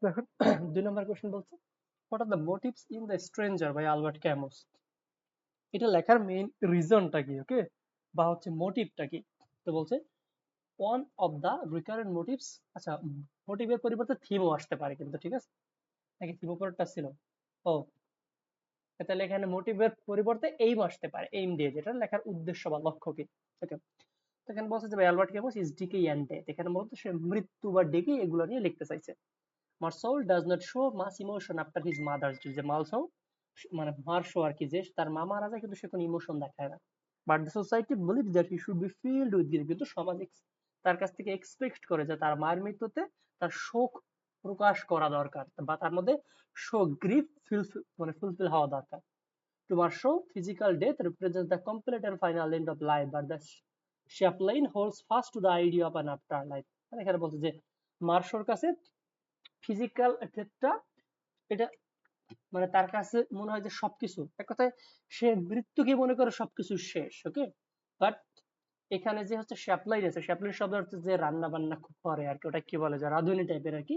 দেখুন 2 নম্বর কোশ্চেন বলছে what are the motives in the stranger by Albert Camus. এটা লেখার মেইন রিজনটা কি, ওকে, বা হচ্ছে মোটিভটা কি। তো বলছে one of the recurrent motives, আচ্ছা মোটিভের পরিবর্তে থিমও আসতে পারে কিন্তু, ঠিক আছে, নাকি থিম উপরটা ছিল, ও তাহলে এখানে মোটিভের পরিবর্তে এইম আসতে পারে, এইম দিয়ে, যেটা লেখার উদ্দেশ্য বা লক্ষ্য কি। ওকে, তো এখানে বলছে যে Albert Camus is decay and death, এখানে মূলত সে মৃত্যু বা ডেকে এগুলো নিয়ে লিখতে চাইছে। Marcel does not show much emotion after his mother's death, যে মার্সেল মানে মার্শো আর কি, যে তার মা মারা যায় কিন্তু সে কোনো ইমোশন দেখায় না। But the society believes that he should be filled with grief, কিন্তু সমাজ তার কাছ থেকে এক্সপেক্ট করে যে তার মায়ের মৃত্যুতে তার শোক প্রকাশ করা দরকার, বা তার মধ্যে শোক গ্রিফ ফুলফিল হওয়া দরকার। To Marshall, physical death represents the complete and final end of life, but the Chaplain holds fast to the idea of an afterlife. মানে এখানে বলছে যে মার্শোর কাছে ফিজিক্যাল ডেথটা, এটা মানে তার কাছে মনে হয় যে সবকিছু, এক কথায় সে মৃত্যুকে মনে করে সবকিছু শেষ, ওকে। বাট এখানে যে হচ্ছে শ্যাপলাইন আছে, শ্যাপলাইন শব্দ হচ্ছে যে রান্না বান্না খুব করে আর কি, ওটা কি বলে যে রাঁধুনি টাইপের আর কি।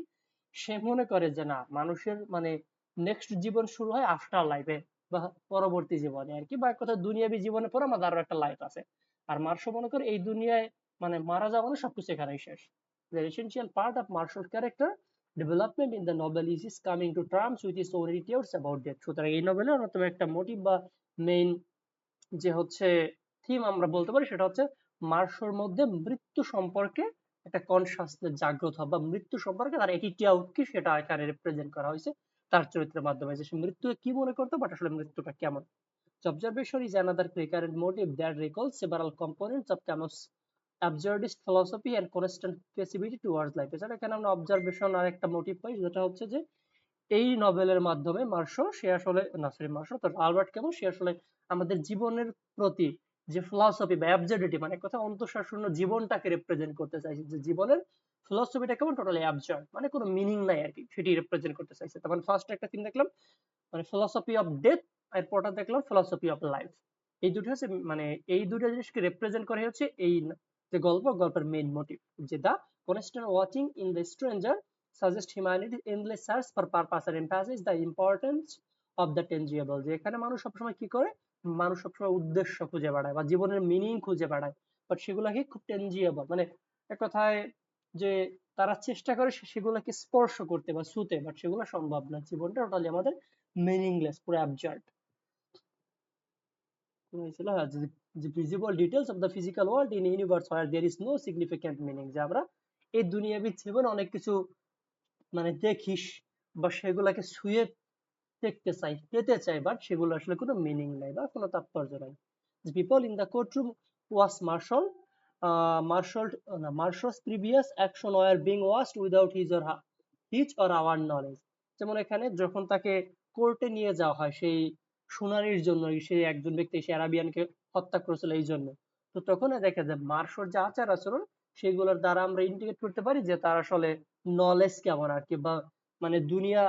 সে মনে করে যে না, মানুষের মানে নেক্সট জীবন শুরু হয় আফটার লাইফে, বা পরবর্তী জীবনে আর কি, বা এক কথা দুনিয়াবী জীবনের পর আমাদের আরো একটা লাইফ আছে। আর মার্শো মনে করে এই দুনিয়ায় মানে মারা যাওয়া মানে সবকিছু এখানেই শেষ। The essential part of Marshall's character development in the novel is his coming to terms with his own attitudes about death. সুতরাং এই নোবেলের অন্যতম একটা মোটিভ বা মেইন যে হচ্ছে থিম আমরা বলতে পারি, সেটা হচ্ছে মার্শোর মধ্যে মৃত্যু সম্পর্কে একটা কনসাসনেস জাগ্রত হওয়া, বা মৃত্যু সম্পর্কে তার অ্যাটিটিউড কি সেটা এখানে রিপ্রেজেন্ট করা হয়েছে তার চরিত্রের মাধ্যমে, যে সে মৃত্যুকে কি মনে করতো, বাট আসলে মৃত্যুটা কেমন। Observation is another recurrent motive that recalls several components of Camus' absurdist philosophy and constant passivity towards life. এছাড়া এখানে আমরা অবজারভেশন আর একটা মোটিভ পাই, যেটা হচ্ছে যে এই নভেলের মাধ্যমে মার্শো সে আসলে না সরি মার্শো তো আলবার্ট ক্যামুস সে আসলে আমাদের জীবনের প্রতি যে ফিলসফি বা অ্যাবসার্ডিটি, মানে এক কথা অন্তঃসারশূন্য জীবনটাকে রিপ্রেজেন্ট করতে চাইছে, যে জীবনের ফিলসফিটা কেমন, টোটালি অ্যাবসার্ড, মানে কোনো মিনিং নাই আর কি, সেটি রিপ্রেজেন্ট করতে চাইছে। তখন ফার্স্ট একটা থিম দেখলাম মানে ফিলসফি অফ ডেথ, আর পরটা দেখলাম ফিলসফি অফ লাইফ। এই দুটো হচ্ছে মানে এই দুটো জিনিসকে রিপ্রেজেন্ট করে হচ্ছে এই যে গল্পের মেইন মোটিভ, যে the constant watching in the stranger suggest humanity's endless search for purpose and emphasize the importance of the tangible, যে এখানে মানুষ সবসময় কি করে, মানুষ সবসময় উদ্দেশ্য খুঁজে বেড়ায় বা জীবনের মিনিং খুঁজে বেড়ায়, বাট সেগুলাকে খুব টেনজিবল, মানে এক কথায় যে তারা চেষ্টা করে সেগুলোকে স্পর্শ করতে বা ছুতে, বাট সেগুলো সম্ভব না, জীবনটা টোটালি আমাদের মিনিংলেস, পুরো অ্যাবসার্ড হয়েছিল। হ্যাঁ, যে visible details of the physical world in universe where there is no significant meaning, যে আমরা এই দুনিয়াবি জীবনে অনেক কিছু মানে দেখিস বা সেগুলাকে ছুঁয়ে দেখতে চাই, পেতে চাই, বাট সেগুলো আসলে কোনো মিনিং নাই বা কোনো তাৎপর্য নাই। The people in the courtroom was Marshall's previous action were being watched without his or our knowledge. যেমন এখানে যখন তাকে কোর্টে নিয়ে যাওয়া হয় সেই শুনানির জন্য, সেই একজন ব্যক্তি সে আরাবিয়ানকে হত্যা করেছিল এই জন্য, তো তখন দেখা যায় মার্শোর যে আচার আচরণ সেগুলোর দ্বারা আমরা ইন্ডিকেট করতে পারি যে তার আসলে নলেজ কেমন আর কি, বা মানে দুনিয়া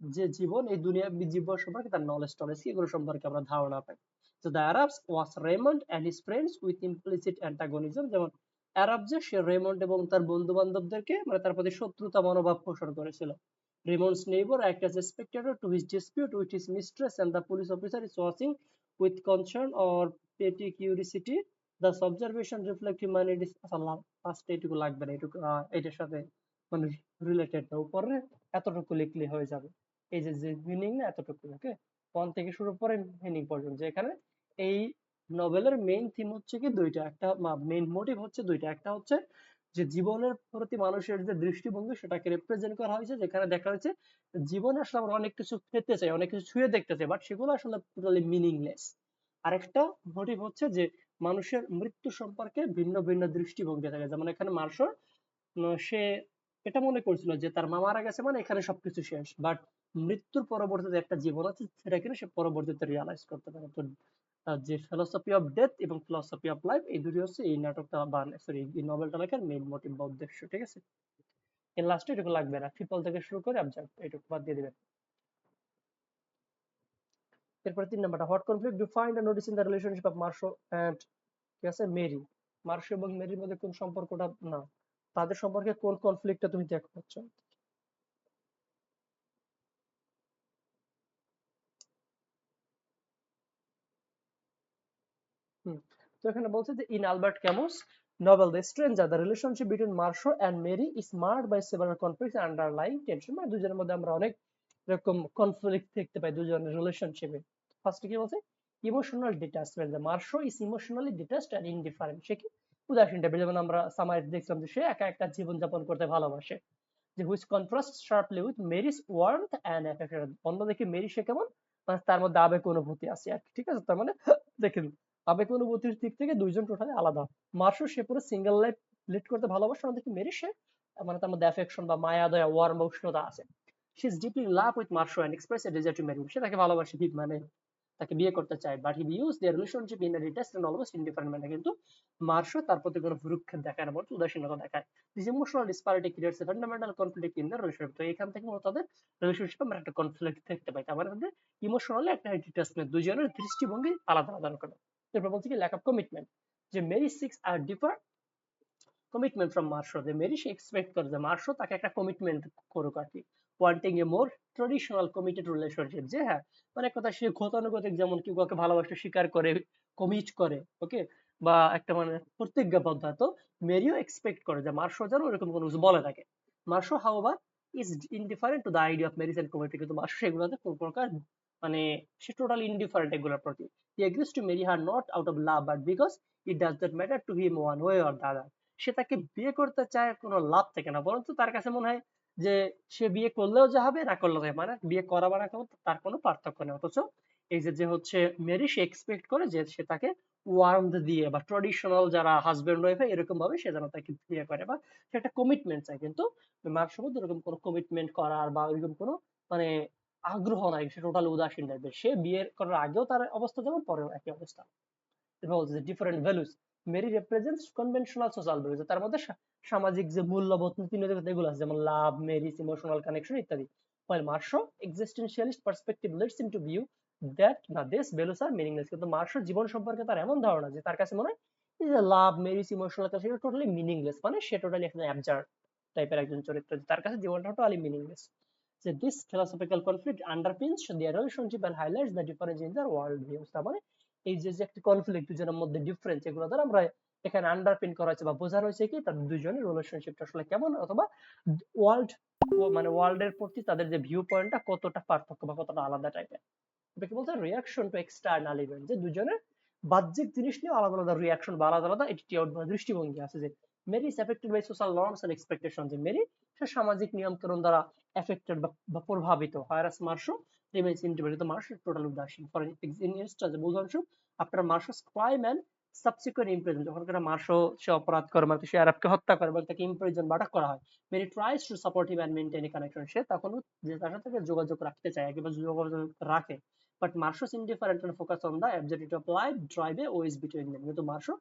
যে জীবন, এই দুনিয়া জীবন সম্পর্কে তার নলেজ টলেজ এগুলো সম্পর্কে আমরা ধারণা পাই। তো the Arabs was Raymond and his friends with implicit antagonism, যেমন আরব যে সে রেমন্ড এবং তার বন্ধু বান্ধবদেরকে মানে তার প্রতি শত্রুতা মনোভাব পোষণ করেছিল। Raymonds neighbour act as a spectator to his dispute with his mistress and the police officer is watching with concern or petty curiosity. The observation reflect humanity's first এইটুকু লাগবে না, এইটুকু এটার সাথে মানে রিলেটেড না, উপরে এতটুকু লিখলে হয়ে যাবে। এই যে যে মিনিং না এতটুকু, ওকে, ওয়ান থেকে শুরু করে মিনিং পর্যন্ত, যে এখানে এই নভেলের মেইন থিম হচ্ছে কি দুইটা, একটা মেইন মোটিভ হচ্ছে দুইটা, একটা হচ্ছে যে জীবনের প্রতি মানুষের যে দৃষ্টিভঙ্গি সেটাকে রিপ্রেজেন্ট করা হয়েছে, যেখানে দেখা হয়েছে জীবনে আসলে আমরা অনেক কিছু পেতে চাই, অনেক কিছু ছুঁয়ে দেখতে চাই, বাট সেগুলো আসলে টোটালি মিনিংলেস। আরেকটা মোটিভ হচ্ছে যে মানুষের মৃত্যু সম্পর্কে ভিন্ন ভিন্ন দৃষ্টিভঙ্গি থাকে, যেমন এখানে মার্শাল সে এটা মনে করছিল যে তার মা মারা গেছে মানে এখানে সবকিছু শেষ, বাট মৃত্যুর পরবর্তীতে একটা জীবন আছে সেটা কিন্তু সে পরবর্তীতে রিয়ালাইজ করতে পারে। তো যে ফিলসফি অফ ডেথ এবং ফিলসফি অফ লাইফ এই দুটি হচ্ছে এই নাটকটা বা সরি এই নভেলটা লেখার মেইন মোটিভ বা উদ্দেশ্য, ঠিক আছে। এর লাস্টে এটুকু লাগবে না, ট্রিপল থেকে শুরু করে অবজার্ভ এটুকু বাদ দিয়ে দিবেন। এরপরে 3 নাম্বারটা, what conflict do find and notice in the relationship of Meursault and ঠিক আছে মেরি, মার্শো এবং মেরির মধ্যে কোন সম্পর্কটা না, তাদের সম্পর্কে কোন কনফ্লিক্টটা তুমি দেখতে পাচ্ছ। তো এখানে বলছে যে in Albert Camus novel The Stranger, the relationship between Marshall and Mary is marred by several conflicts and underlying tension. মানে দুজনের মধ্যে আমরা অনেক রকম কনফ্লিক্ট দেখতে পাই দুজনের রিলেশনশিপে। ফার্স্টে কি বলছে, ইমোশনাল ডিটাচমেন্ট, যে Meursault is emotionally detached and indifferent. সে কি উদাসীন টাইপের, যেমন আমরা সামাইজ দেখলাম যে সে একা একটা জীবন যাপন করতে ভালোবাসে। যে which contrast sharply with Marie's warmth and affection. অন্যদিকে মেরি সে কেমন, মানে তার মধ্যে আবেগ অনুভূতি আছে আর কি, ঠিক আছে। তার মানে দেখেন আবেগ অনুভূতির দিক থেকে দুইজন টোটালি আলাদা। মার্শো সে পুরো সিঙ্গেল লাইফ লিড করতে ভালোবাসে, অন্যদিকে মেরি সে মানে তার মধ্যে অ্যাফেকশন বা মায়া দয়া ওয়ার্ম বা উষ্ণতা আছে। She is deeply in love with Meursault and express a desire to marry. সে তাকে ভালোবাসে, মানে তাকে বিয়ে করতে চায়, but he views their relationship in a detached and almost indifferent manner. কিন্তু মার্শো তার প্রতি কোনো ভ্রুক্ষেপ দেখায় না, বরং উদাসীনতা দেখায়। This emotional ডিসপারিটি creates a fundamental conflict in the relationship. তো এখান থেকে তাদের রিলেশনশিপে আমরা একটা কনফ্লিক্ট দেখতে পাই। তার মানে ইমোশনালি একটা ডিটাচমেন্ট, দুজনের দৃষ্টিভঙ্গি আলাদা আলাদা রকম। এরপর বলছে কি ল্যাক অফ কমিটমেন্ট, যে Marie seeks a deeper commitment from Meursault. যে মেরি সে এক্সপেক্ট করে যে মার্শো তাকে একটা কমিটমেন্ট করুক আর কি। ওয়ান্টিং এ মোর ট্রেডিশনাল কমিটেড রিলেশনশিপ, যে হ্যাঁ মানে কথা সে গতানুগতিক, যেমন কেউ কাউকে ভালোবাসতে স্বীকার করে, কমিট করে, ওকে, বা একটা মানে প্রতিজ্ঞাবদ্ধ। তো মেরিও এক্সপেক্ট করে যে মার্শো যেন এরকম কোনো কিছু বলে থাকে। Meursault however is indifferent to the idea of marriage and committee. কিন্তু মার্শো এগুলোতে কোনো প্রকার মানে সে টোটালি ইনডিফারেন্ট এগুলোর প্রতি। He agrees to marry her not out of love but because it does not matter to him one way or the other. সে তাকে বিয়ে করতে চায় কোনো লাভ থেকে না, বরঞ্চ তার কাছে মনে হয় যে সে বিয়ে করলেও যা হবে, না করলেও যা হবে, মানে বিয়ে করা বা না করা তার কোনো পার্থক্য নেই। অথচ এই যে হচ্ছে মেরি সে এক্সপেক্ট করে যে সে তাকে ওয়ার্মথ দিয়ে বা ট্রেডিশনাল যারা হাজবেন্ড ওয়াইফ এরকম ভাবে সে যেন তাকে বিয়ে করে, বা সে একটা কমিটমেন্ট চায়। কিন্তু মার্শোর মধ্যে এরকম কোনো কমিটমেন্ট করার বা এরকম কোনো মানে আগ্রহ নাই, সে টোটাল উদাসীন টাইপের। সে বিয়ে করার আগেও তার অবস্থা যেমন, পরেও একই অবস্থা। Different values, Marie represents conventional social values. তার মধ্যে সামাজিক যে মূল্যবোধ নীতি নৈতিকতা এগুলো আছে, যেমন লাভ, মেরিজ, ইমোশনাল কানেকশন ইত্যাদি। while Meursault existentialist perspective leads him to view that না দিস ভ্যালুস আর মিনিংলেস। কিন্তু মার্শো জীবন সম্পর্কে তার এমন ধারণা যে তার কাছে মনে হয় যে লাভ, মেরিজ, ইমোশনাল কানেকশন সেটা টোটালি মিনিংলেস, মানে সে টোটালি একটা অ্যাবজার্ড টাইপের একজন চরিত্র, তার কাছে জীবনটা টোটালি মিনিংলেস। যে this philosophical conflict underpins their relationship and highlights the difference in their world views। তার মানে এই যে একটা কনফ্লিক্ট, দুজনের মধ্যে ডিফারেন্স, এগুলো দ্বারা আমরা এখানে আন্ডারপিন করা হয়েছে বা বোঝানো হয়েছে কি তাদের দুজনের রিলেশনশিপটা আসলে কেমন, অথবা ওয়ার্ল্ড মানে ওয়ার্ল্ডের প্রতি তাদের যে ভিউ পয়েন্টটা কতটা পার্থক্য বা কতটা আলাদা টাইপের। এটাকে বলতে রিয়াকশন টু এক্সটার্নাল ইভেন্ট, যে দুজনের বাহ্যিক জিনিস নিয়ে আলাদা আলাদা রিয়াকশন বা আলাদা আলাদা অ্যাটিটিউড বা দৃষ্টিভঙ্গি আছে। যে Marie is affected by social norms and expectation, যে মেরি সে সামাজিক নিয়মকানুন দ্বারা এফেক্টেড বা প্রভাবিত, whereas Meursault remains independent. Meursault total উদাসীন। ফর ইনস্টান্স, উদাহরণস্বরূপ after Meursault's crime and subsequent imprison, যখন মার্শো সে অপরাধ করে, মানে সে আরবকে হত্যা করে এবং তাকে ইমপ্রিজন বা আটক করা হয়, Marie tries to support him and maintain a connection. সে তখন যে তার সাথে যোগাযোগ রাখতে চায়, একেবারে যোগাযোগ রাখে। But Meursault's indifferent and focus on the absurdity of life drive a wedge between them। কিন্তু মার্শো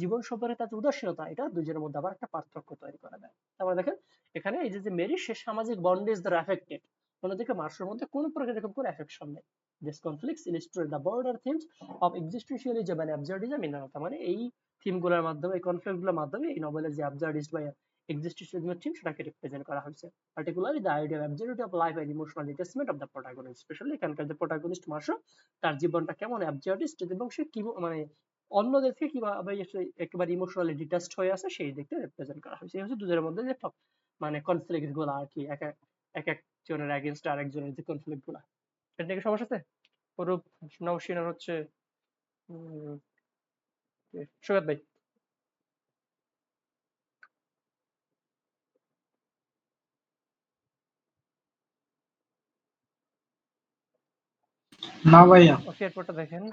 জীবন সম্পর্কে তার উদাসীনতা, এটা দুজনের মধ্যে আবার একটা পার্থক্য তৈরি করে দেয়। তারপরে দেখেন এখানে এই যে মেরি সে সামাজিক বন্ডেজ দ্বারা এফেক্টেড, অন্যদিকে মার্শোর মধ্যে কোন প্রকার এরকম কোনো এফেকশন নেই। This conflicts illustrate the broader themes of existentialism and absurdism in Anata। মানে এই থিমগুলোর মাধ্যমে, এই কনফ্লিক্ট গুলোর মাধ্যমে এই নভেলের যে absurdist বা existentialism থিম সেটাকে রিপ্রেজেন্ট করা হয়েছে। Particularly the idea of absurdity of life and emotional detachment of the protagonist। Specially এখানকার যে প্রোটাগনিস্ট মার্শো, তার জীবনটা কেমন অ্যাবসার্ডিস্ট এবং সে কি মানে অন্যদের থেকে কিভাবে একেবারে ইমোশনালি ডিটাচড হয়ে আছে সেই দিকটা রিপ্রেজেন্ট করা হয়েছে। এই হচ্ছে দুজনের মধ্যে যে মানে কনফ্লিক্ট গুলো আর কি, এক একজনের এগেইনস্ট আরেকজনের যে কনফ্লিক্ট গুলা। এটা নিয়ে কি সমস্যা আছে? পুরো নওশিনের হচ্ছে সৈয়দ ভাই। না ভাইয়া। ওকে, এরপরটা দেখেন।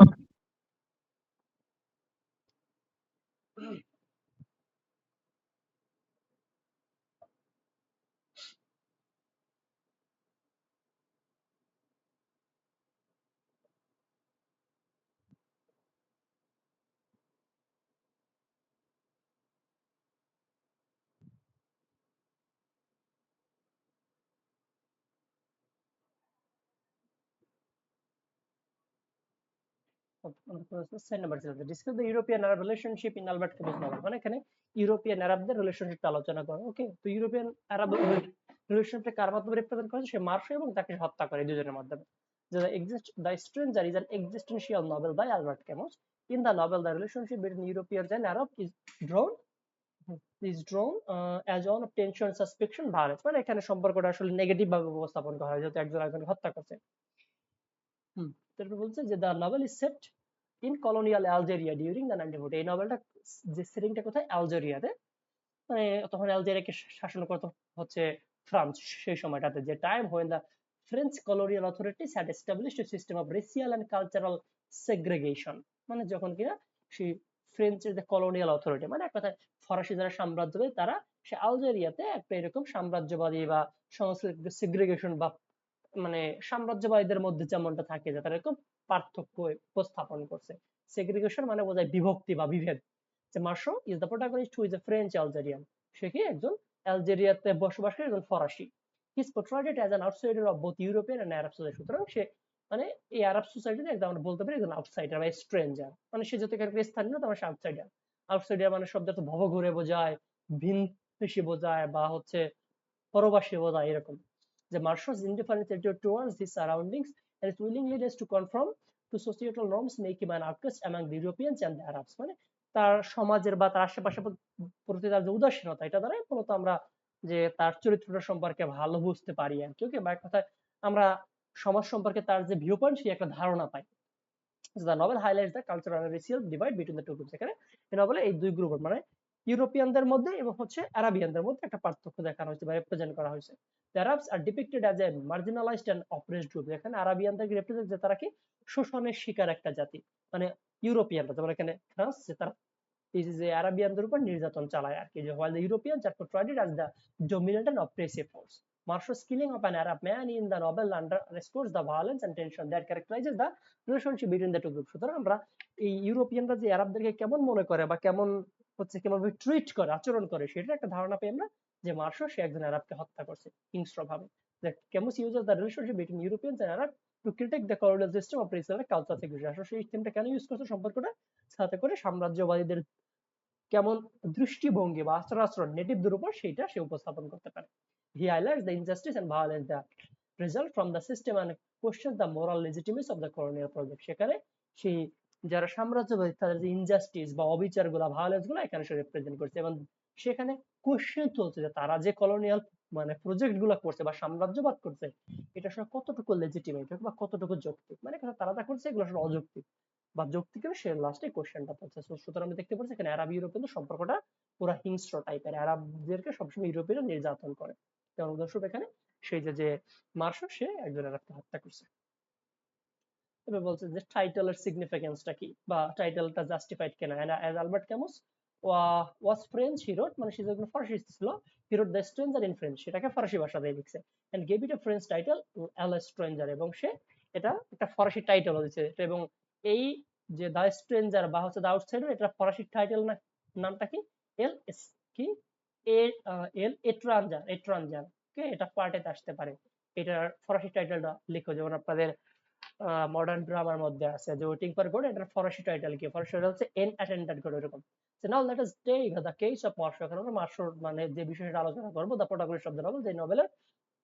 Discuss the European Arab relationship in Albert Camus novel. মানে এখানে ইউরোপিয়ান আরবদের রিলেশনশিপটা আলোচনা করে। ওকে, তো ইউরোপিয়ান আরব রিলেশনশিপটা কার মাধ্যমে রিপ্রেজেন্ট করেছে? সে মার্শো এবং তাকে হত্যা করে, দুজনের মাধ্যমে। The Stranger is an existential novel by Albert Camus. In the novel, the relationship between Europeans and Arab is drawn as one of tension, suspicion, violence. মানে এখানে সম্পর্কটা আসলে নেগেটিভ ভাবে উপস্থাপন করা হয়, যেহেতু একজন একজনকে হত্যা করছে। তারপর বলছে যে the novel is set in colonial Algeria during the 1940। এই নভেলটা যে সেটিংটা কোথায়? আলজেরিয়াতে। মানে তখন আলজেরিয়াকে শাসন করতে হচ্ছে ফ্রান্স সেই সময়টাতে, যে time when the French colonial authorities had established a system of racial and cultural segregation। মানে যখন কিনা সেই ফ্রেঞ্চের যে কলোনিয়াল অথরিটি, মানে এক কথায় ফরাসি যারা সাম্রাজ্যবাদী, তারা সে আলজেরিয়াতে একটা এরকম সাম্রাজ্যবাদী বা সাংস্কৃতিক সেগ্রিগেশন বা মানে সাম্রাজ্যবাদীদের মধ্যে যেমনটা থাকে, যে তারা এরকম পার্থক্য উপস্থাপন করছে। সেগ্রিগেশন মানে বোঝায় বিভক্তি বা বিভেদ। যে Meursault is the protagonist who is a French Algerian. সে কি একজন আলজেরিয়াতে বসবাসকারী একজন ফরাসি। He is portrayed as an outsider of both European and Arab society. সুতরাং সে মানে এই আরব সোসাইটিতে একদম আমরা বলতে পারি একজন আউটসাইডার বা স্ট্রেঞ্জার। মানে সে যত এখানে স্থানীয়, তো সে আউটসাইডার। আউটসাইডার মানে শব্দ তো ভবঘুরে বোঝায়, ভিনদেশী বোঝায়, বা হচ্ছে পরবাসী বোঝায় এরকম। যে Marshall's indifference towards his surroundings and his willingness to conform to societal norms make him an outcast among the Europeans and the Arabs। মানে তার সমাজের বা তার আশেপাশে প্রতি তার যে উদাসীনতা, এটা দ্বারাই মূলত আমরা যে তার চরিত্রটা সম্পর্কে ভালো বুঝতে পারি আর কি। ওকে, বা এক কথায় আমরা সমাজ সম্পর্কে তার যে ভিউ পয়েন্ট, সেই একটা ধারণা পাই। The novel highlights the cultural and racial divide between the two groups। এখানে এই নভেলে এই দুই গ্রুপ মানে ইউরোপিয়ানদের মধ্যে এবং হচ্ছে আরাবিয়ানদের মধ্যে একটা পার্থক্য দেখানো হয়েছে বা রিপ্রেজেন্ট করা হয়েছে। The Arabs are depicted as a marginalized and oppressed group। এখানে আরাবিয়ানদেরকে রিপ্রেজেন্ট, যে তারা কি শোষণের শিকার একটা জাতি। মানে ইউরোপিয়ানরা, যেমন এখানে ফ্রান্স, যে তারা এই যে আরাবিয়ানদের উপর নির্যাতন চালায় আর কি। যে while the Europeans are portrayed as the dominant and oppressive force। Marshall's killing of an Arab man in the novel underscores the violence and tension that characterizes the relationship between the two groups। সুতরাং আমরা এই ইউরোপিয়ানরা যে আরবদেরকে কেমন মনে করে বা কেমন হচ্ছে কেমন ট্রিট করে, আচরণ করে, সেটার একটা ধারণা পাই আমরা, যে মার্শো সে একজন আরবকে হত্যা করছে হিংস্রভাবে। That Camus uses the relationship between Europeans and Arab to critique the colonial system of racial and cultural segregation। আসলে সেই থিমটা কেন ইউজ করছে সম্পর্কটা, সাথে করে সাম্রাজ্যবাদীদের কেমন দৃষ্টিভঙ্গি বা আচরণ নেটিভদের উপর, সেইটা সে উপস্থাপন করতে পারে। He highlights the injustice and violence that result from the system and questions the moral legitimacy of the colonial project। সেখানে সেই যারা সাম্রাজ্যবাদী, তাদের যে ইনজাস্টিস বা অবিচার গুলা, ভায়োলেন্স গুলা এখানে সে রিপ্রেজেন্ট করছে, এবং সেখানে কোশ্চেন চলছে যে তারা যে কলোনিয়াল মানে প্রজেক্ট গুলা করছে বা সাম্রাজ্যবাদ করছে, এটা আসলে কতটুকু লেজিটিমেট বা কতটুকু যৌক্তিক। মানে তারা যা করছে এগুলো আসলে অযৌক্তিক বা যৌক্তিক, সে লাস্টে কোশ্চেনটা পড়ছে। সুতরাং আমি দেখতে পাচ্ছি এখানে আরব ইউরোপিয়ান সম্পর্কটা পুরো হিংস্র টাইপের। আরবদেরকে সবসময় ইউরোপিয়ানরা নির্যাতন করে। যেমন উদাহরণস্বরূপ এখানে সেই যে মার্শো, সে একজন আরবকে হত্যা করছে। এবার বলছে যে টাইটেলের সিগনিফিকেন্সটা কি বা টাইটেলটা জাস্টিফাইড কেন। As Albert Camus was French, he wrote, মানে সে যখন ফরাসি ছিল, he wrote the stranger in French, সেটাকে ফরাসি ভাষাতে লিখছে, and gave it a French title L'Étranger, এবং সে এটা একটা ফরাসি টাইটেল দিয়েছে। এবং এই যে দ্য স্ট্রেঞ্জার বা হচ্ছে দ্য আউটসাইডার, এটা ফরাসি টাইটেল না, নামটা কি এল কি এল এট্রাঞ্জার, এট্রাঞ্জার। ওকে, এটা পার্টেতে আসতে পারে। এটার ফরাসি টাইটেলটা লিখো, যেমন আপনাদের মডার্ন ড্রামার মধ্যে আছে যে ওয়েটিং ফর গড, এটার ফরাসি টাইটেল কি? ফরাসি টাইটেল হচ্ছে এন অ্যাটেন্ডেন্ট গড, এরকম। So now let us take the case of Meursault. এখন আমরা মার্শোর মানে যে বিষয়টা আলোচনা করব, the protagonist of the novel, যে নভেলের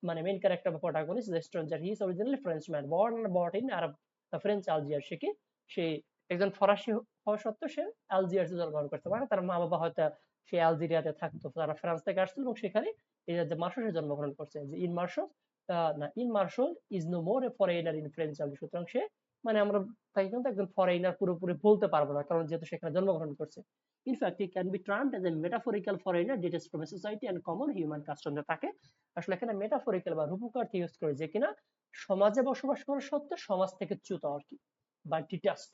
মানে মেইন ক্যারেক্টার বা protagonist, the stranger. He is originally French man, born and brought in Arab the French Algiers. সে কি সে একজন ফরাসি হওয়া সত্ত্বেও সে আলজিয়ার্সে জন্মগ্রহণ করতে পারে। তার মা বাবা হয়তো সে আলজেরিয়াতে থাকতো, তারা ফ্রান্স থেকে আসছিল এবং সেখানে এই যে মার্শো সে জন্মগ্রহণ করছে। যে ইন মার্শো না, in Meursault is no more a foreigner in French Algiers. সুতরাং সে মানে আমরা তাকে কিন্তু একজন ফরেইনার পুরোপুরি বলতে পারবো না, কারণ যেহেতু সেখানে জন্মগ্রহণ করছে। In fact, he can be termed as a metaphorical foreigner detached from a society and common human custom। তাকে আসলে এখানে মেটাফরিক্যাল বা রূপকার্থে ইউজ করে, যে কিনা সমাজে বসবাস করা সত্ত্বেও সমাজ থেকে চ্যুত আর কি, বা ডিটাচড।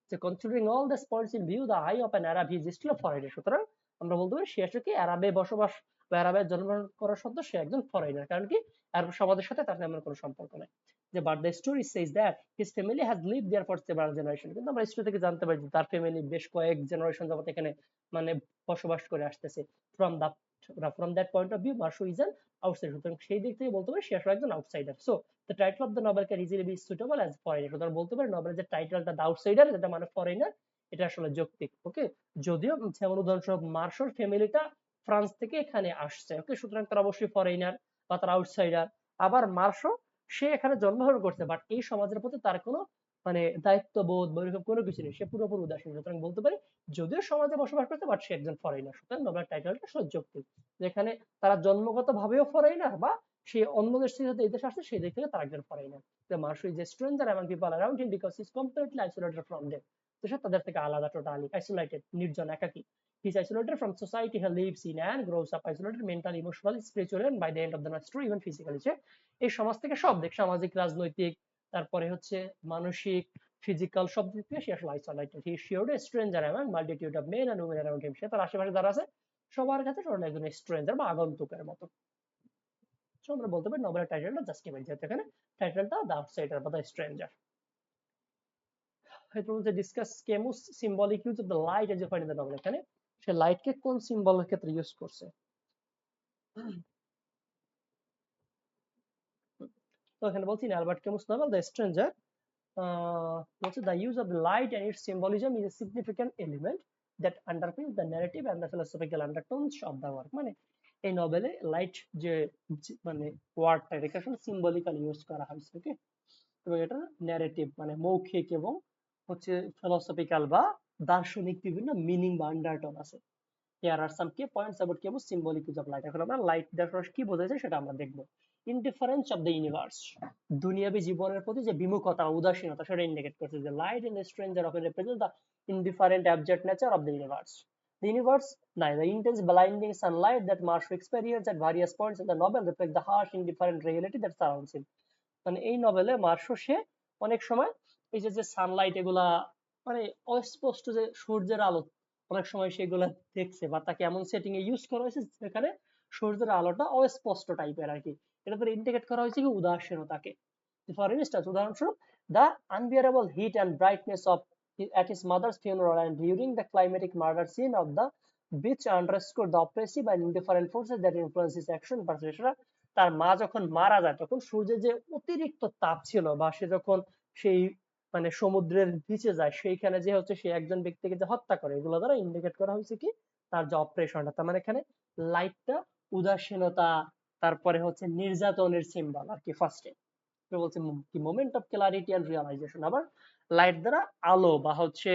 যে considering all this points in view, the eye of an Arab, he is still a foreigner. সুতরাং আমরা বলতে পারি সে আসলে কি আরবে বসবাস বা আরবে জন্মগ্রহণ করা সত্ত্বেও সে একজন ফরেইনার, কারণ কি আরব সমাজের সাথে তার তেমন কোনো সম্পর্ক নাই। যে but the story says that his family has lived there for several generation. কিন্তু আমরা স্টোরি থেকে জানতে পারি যে তার ফ্যামিলি বেশ কয়েক জেনারেশন যাবত এখানে মানে বসবাস করে আসতেছে। From that point of view Meursault is an outsider. সুতরাং সেই দিক থেকে বলতে পারি সে আসলে একজন outsider. So the title of the novel can easily be suitable as foreigner. সুতরাং বলতে পারি নভেলের যে টাইটেলটা দ্য আউটসাইডার, যেটা মানে ফরেনার, এটা আসলে যৌক্তিক। ওকে, যদিও যেমন উদাহরণস্বরূপ মার্শোর ফ্যামিলিটা ফ্রান্স থেকে এখানে আসছে, ওকে, সুতরাং তারা অবশ্যই ফরেনার বা তারা আউটসাইডার। আবার মার্শো সে এখানে জন্মগ্রহণ করছে, বাট এই সমাজের প্রতি তার কোনো মানে দায়িত্ববোধ বা এরকম কোনো কিছু নেই, সে পুরোপুরি উদাসীন। সুতরাং বলতে পারি যদিও সমাজে বসবাস করতে, বাট সে একজন ফরেনার। সুতরাং নোবেল টাইটেলটা আসলে যৌক্তিক, যেখানে তারা জন্মগত ভাবেও ফরেনার বা সে অন্য দেশ থেকে এই দেশে আসছে, সেই দিক থেকে তারা একজন foreigner. The Marshal is a stranger among people around him because he is completely isolated from them. তো সে তাদের থেকে আলাদা, টোটালি আইসোলেটেড, নির্জন, একাকী। He is isolated from society he lives in and grows up isolated mentally, emotionally, spiritually, and by the end of the night, true even physically. সে এই সমাজ থেকে সব দিক, সামাজিক, রাজনৈতিক, তারপরে হচ্ছে মানসিক, ফিজিক্যাল, সব দিক থেকে সে আসলে isolated. He sure a stranger among multitude of men and women around him. সে তার আশেপাশে যারা আছে সবার কাছে টোটাল একজন স্ট্রেঞ্জার বা আগন্তুকের মতো। সো আমরা বলতে পারি নোবেলের টাইটেলটা জাস্টিফাইড, যেহেতু এখানে টাইটেলটা দ্য আউটসাইডার বা দ্য স্ট্রেঞ্জার। এরপর হচ্ছে discuss Camus symbolic use of the light as you find in the novel. এখানে সে লাইটকে কোন সিম্বলের ক্ষেত্রে ইউজ করছে। তো এখানে বলছি অ্যালবার্ট ক্যামুস নোবেল দ্য স্ট্রেঞ্জার, বলছে the use of the light and its symbolism is a significant element that underpins the narrative and the philosophical undertones of the work. মানে এই নভেলে লাইট যে মানে ওয়ার্ডটা এটা আসলে সিম্বলিক্যালি ইউজ করা হয়েছে, ওকে। এবং এটা ন্যারেটিভ মানে মৌখিক এবং হচ্ছে ফিলোসফিক্যাল বা দার্শনিক বিভিন্ন মিনিং বা আন্ডারটোন আছে। Here are some key points about Camus' symbolic use of light. এখন আমরা লাইট দ্বারা কি বোঝাচ্ছে সেটা আমরা দেখব। ইনডিফারেন্স অফ দ্য ইউনিভার্স, দুনিয়াবী জীবনের প্রতি যে বিমুখতা, উদাসীনতা, সেটা ইন্ডিকেট করছে যে light in the stranger of represent the indifferent object nature of the universe. The universe, the intense blinding sunlight that Marshall experienced at various points in the novel reflects the harsh, indifferent reality that surrounds him. মানে এই নভেলে মার্শো সে অনেক সময় এই যে যে Sunlight এগুলা মানে অস্পষ্ট যে সূর্যের আলো, অনেক সময় সেগুলা দেখছে বা তাকে এমন সেটিং এ ইউজ করা হয়েছে যেখানে সূর্যের আলোটা অস্পষ্ট টাইপের আর কি। এটা ধরে ইন্ডিকেট করা হয়েছে কি উদাসীনতাকে। ফর ইনস্টান্স, উদাহরণস্বরূপ, the unbearable heat and brightness of at his mother's funeral and during the climatic murder scene of the which underscore the oppressive and indifferent forces that influence his action perception. তার মা যখন মারা যায় তখন সূর্যের যে অতিরিক্ত তাপ ছিল বা সে যখন সেই মানে সমুদ্রের নিচে যায় সেইখানে যে হচ্ছে সে একজন ব্যক্তিকে যে হত্যা করে, এগুলো দ্বারা ইন্ডিকেট করা হয়েছে কি তার যে অপারেশনটা। তার মানে এখানে লাইটটা উদাসীনতা, তারপরে হচ্ছে নির্যাতনের সিম্বল আর কি ফার্স্টে। বলছে কি moment of clarity and realisation. আবার লাইট দ্বারা আলো বা হচ্ছে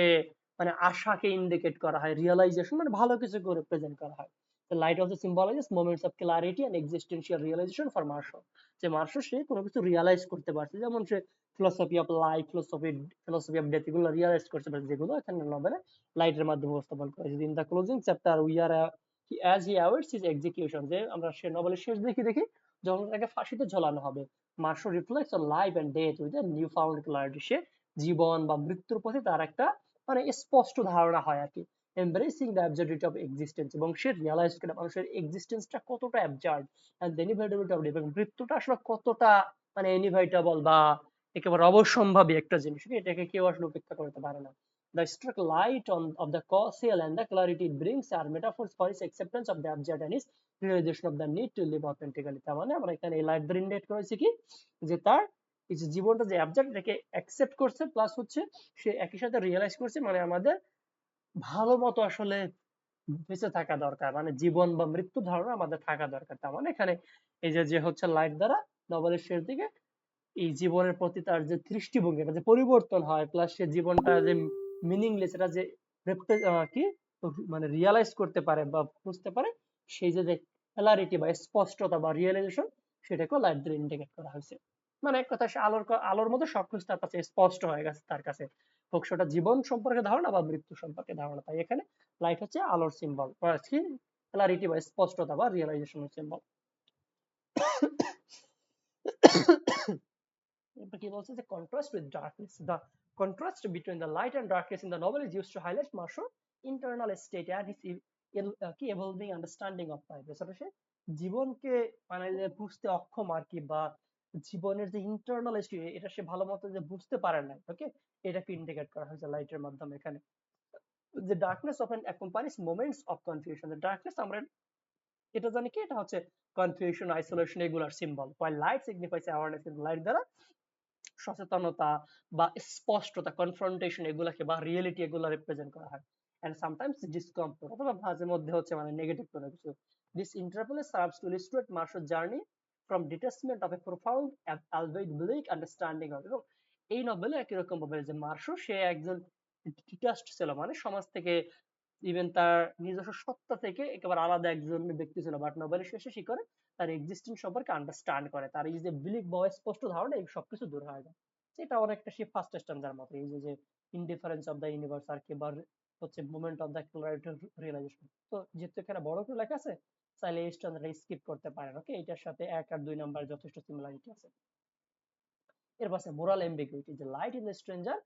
মানে আশাকে ইন্ডিকেট করা হয়, রিয়ালাইজেশন মানে ভালো কিছু করে প্রেজেন্ট করা হয়। The light also symbolizes moments of clarity and existential realization for Marshall. যে মার্শো সে কোনো কিছু রিয়ালাইজ করতে পারছে, যেমন সে philosophy of life, philosophy of death, এগুলো রিয়ালাইজ করতে পারছে, যেগুলো এখানে নভেলে লাইটের মাধ্যমে উপস্থাপন করেছে। In the closing chapter we are as he awaits his execution, যে আমরা সে নভেলের শেষ দেখি যখন তাকে ফাঁসিতে ঝোলানো হবে, Meursault reflects on life and death with a new found clarity. সে জীবন বা মৃত্যুর প্রতি তার একটা মানে স্পষ্ট ধারণা হয় আর কি। Embracing the absurdity of existence, এবং সে রিয়ালাইজ করে মানুষের এক্সিস্টেন্সটা কতটা absurd and the inevitability of death, এবং মৃত্যুটা আসলে কতটা মানে ইনএভিটেবল বা একেবারে অবশ্যম্ভাবী একটা জিনিস, এটাকে কেউ আসলে উপেক্ষা করতে পারে না। The struck light on of the causality and the clarity it brings are metaphors for his acceptance of the absurd and his realization of the need to live authentically. তার মানে আমরা এখানে এই লাইট দ্বারা ইন্ডিকেট করেছি কি যে তার এই যে জীবনটা যে অ্যাবসার্ড এটাকে অ্যাকসেপ্ট করছে, প্লাস হচ্ছে সে একই সাথে রিয়েলাইজ করছে মানে আমাদের ভালো মতো আসলে বেঁচে থাকা দরকার, মানে জীবন বা মৃত্যু ধারণা আমাদের থাকা দরকার। তার মানে এখানে এই যে যে হচ্ছে লাইট দ্বারা নভেলের শেষ দিকে এই জীবনের প্রতি তার যে দৃষ্টিভঙ্গি, এটা যে পরিবর্তন হয়, প্লাস সে জীবনটা যে মিনিংলেস এটা যে কি মানে রিয়ালাইজ করতে পারে বা বুঝতে পারে, সেই যে ক্লারিটি বা স্পষ্টতা বা রিয়েলাইজেশন, সেটাকেও লাইট দিয়ে ইন্ডিকেট করা হয়েছে। মানে এক কথা সে আলোর মধ্যে সবকিছু তার কাছে স্পষ্ট হয়ে গেছে, তার কাছে হোক সেটা জীবন সম্পর্কে ধারণা বা মৃত্যু সম্পর্কে ধারণা। তাই এখানে লাইট হচ্ছে আলোর সিম্বল, ক্লারিটি বা স্পষ্টতা বা রিয়েলাইজেশনের সিম্বল। কি বলছে যে contrast with darkness, the contrast between the light and darkness in the novel is used to highlight Marshall's internal state and his কি evolving understanding of life। এছাড়া সে জীবনকে মানে যে বুঝতে অক্ষম আর কি, বা জীবনের যে ইন্টারনাল স্টেট এটা সে ভালো মতো যে বুঝতে পারে না, ওকে, এটাকে ইন্ডিকেট করা হয়েছে লাইটের মাধ্যমে এখানে। যে darkness often accompanies moments of confusion, the darkness আমরা এটা জানি কি এটা হচ্ছে কনফিউশন, আইসোলেশন, এগুলার symbol, while light signifies awareness, light দ্বারা সচেতনতা বা স্পষ্টতা, কনফ্রন্টেশন, এগুলাকে বা রিয়েলিটি এগুলা রিপ্রেজেন্ট করা হয়। এন্ড সামটাইমস ডিসকমফোর্ট, অথবা মাঝে মধ্যে হচ্ছে মানে নেগেটিভ কোনো কিছু। This interplay serves to illustrate Meursault journey from detachment of a profound albeit bleak understanding of, এবং এই নভেলে একই রকম ভাবে যে মার্শো সে একজন ডিটাচড ছিল, মানে সমাজ থেকে ইভেন তার নিজস্ব সত্তা থেকে একেবারে আলাদা একজন ব্যক্তি ছিল, বাট নোবেলের শেষে সে করে তার এক্সিস্টেন্স সম্পর্কে আন্ডারস্ট্যান্ড করে, তার এই যে বিলিভ বা স্পষ্ট ধারণা এই সবকিছু দূর হয়ে যায়। এটা অনেকটা সে ফার্স্ট স্ট্যান্ডার মতো, এই যে ইনডিফারেন্স অফ দ্য ইউনিভার্স আর কি, বা হচ্ছে movement of the accelerated realisation. তো যেহেতু এখানে বড় করে লেখা আছে, চাইলে এই স্ট্যান্ডার্ডটা স্কিপ করতে পারেন। ওকে, এটার সাথে 1 আর 2 নাম্বার যথেষ্ট সিমিলারিটি আছে। এরপর আছে মোরাল এম্বিগুইটি, যে light in the stranger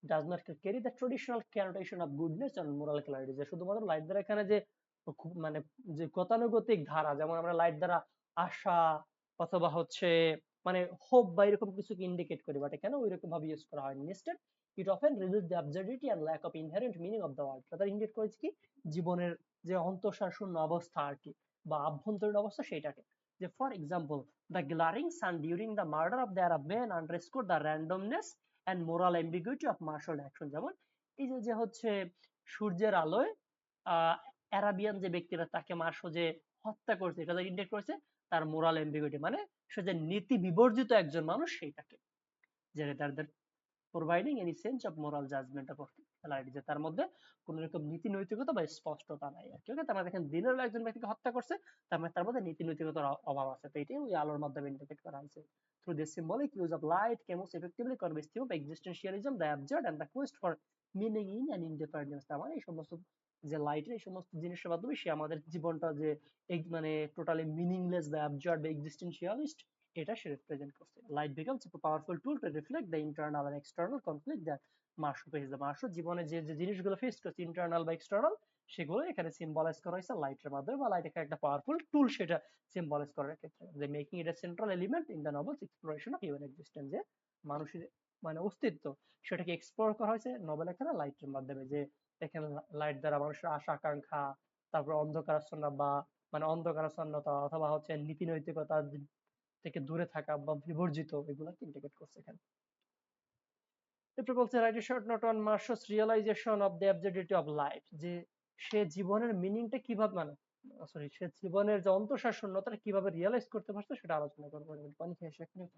does not carry the traditional connotation of goodness and moral clarity, যে শুধুমাত্র লাইট দ্বারা এখানে যে মানে যে গতানুগতিক ধারা, যেমন আমরা লাইট দ্বারা আশা অথবা হচ্ছে মানে হোপ বা এরকম কিছুকে ইন্ডিকেট করি, বাট এখানে ওইরকম ভাবে ইউজ করা হয়নি। Instead it often reveals the absurdity and lack of inherent meaning of the world. তারা ইন্ডিকেট করেছে কি জীবনের যে অন্তঃসার শূন্য অবস্থা আর কি, বা আভ্যন্তরীণ অবস্থা সেটাকে। যে for example the glaring sun during the murder of the Arab men underscore the randomness and moral ambiguity of Meursault's action. যেমন এই যে হচ্ছে সূর্যের আলোয় অ্যারাবিয়ান যে ব্যক্তিরা তাকে মার্শো যে হত্যা করছে, এটা ইন্ডিকেট করেছে তার মোরাল অ্যাম্বিগুইটি, মানে সে যে নীতি বিবর্জিত একজন মানুষ সেইটাকে, যে তাদের providing any sense of moral judgement of light, যে তার মধ্যে কোন রকম নীতি নৈতিকতা বা স্পষ্টতা নাই আর কি। ওকে, তার মানে দেখেন দিনের বেলা একজন ব্যক্তিকে হত্যা করছে, তার মানে তার মধ্যে নীতি নৈতিকতার অভাব আছে। তো এটাই ওই আলোর মাধ্যমে ইন্ডিকেট করা হয়েছে। Through this symbolic use of light, Camus effectively conveys theme of existentialism, the absurd and the quest for meaning in and indifference। তার মানে এই সমস্ত যে লাইটের এই সমস্ত জিনিসের মাধ্যমে সে আমাদের জীবনটা যে মানে টোটালি মিনিংলেস বা অ্যাবসার্ড বা এক্সিস্টেন্সিয়ালিস্ট, এটা সে রিপ্রেজেন্ট করছে। Light becomes a powerful tool to reflect the internal and external conflict that Meursault face. Meursault জীবনে যে জিনিসগুলো ফেস করছে ইন্টারনাল বা এক্সটার্নাল, সেগুলো এখানে সিম্বলাইজ করা হয়েছে লাইটের মাধ্যমে, বা লাইট এখানে একটা পাওয়ারফুল টুল সেটা সিম্বলাইজ করার ক্ষেত্রে, যে making it a central element in the novels exploration of human existence. যে মানুষের মানে অস্তিত্ব সেটাকে এক্সপ্লোর করা হয়েছে নভেল এখানে লাইটের মাধ্যমে, যে এখানে লাইট দ্বারা মানুষের আশা আকাঙ্ক্ষা, তারপর অন্ধকারাচ্ছন্ন বা মানে অন্ধকারাচ্ছন্নতা অথবা হচ্ছে নীতি নৈতিকতা থেকে দূরে থাকা বা বিবর্জিত, এগুলো ইন্ডিকেট করছে এখানে। এরপর বলছে write short note on Meursault's realisation of the absurdity of life, যে সে জীবনের মিনিংটা কিভাবে মানে সরি সে জীবনের যে অন্তঃসার শূন্যতাটা কিভাবে রিয়েলাইজ করতে পারছে সেটা আলোচনা করবো। পানি খেয়ে এসে এক মিনিট।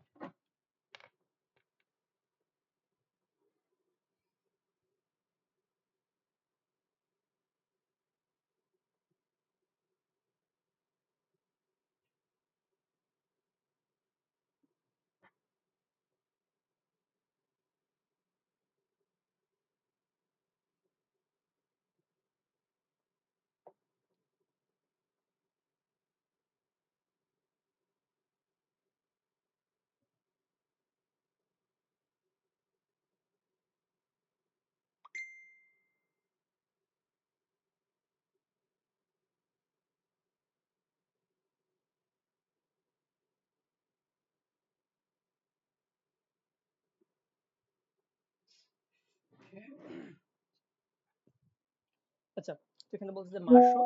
আচ্ছা, তো এখানে বলছে যে মার্শো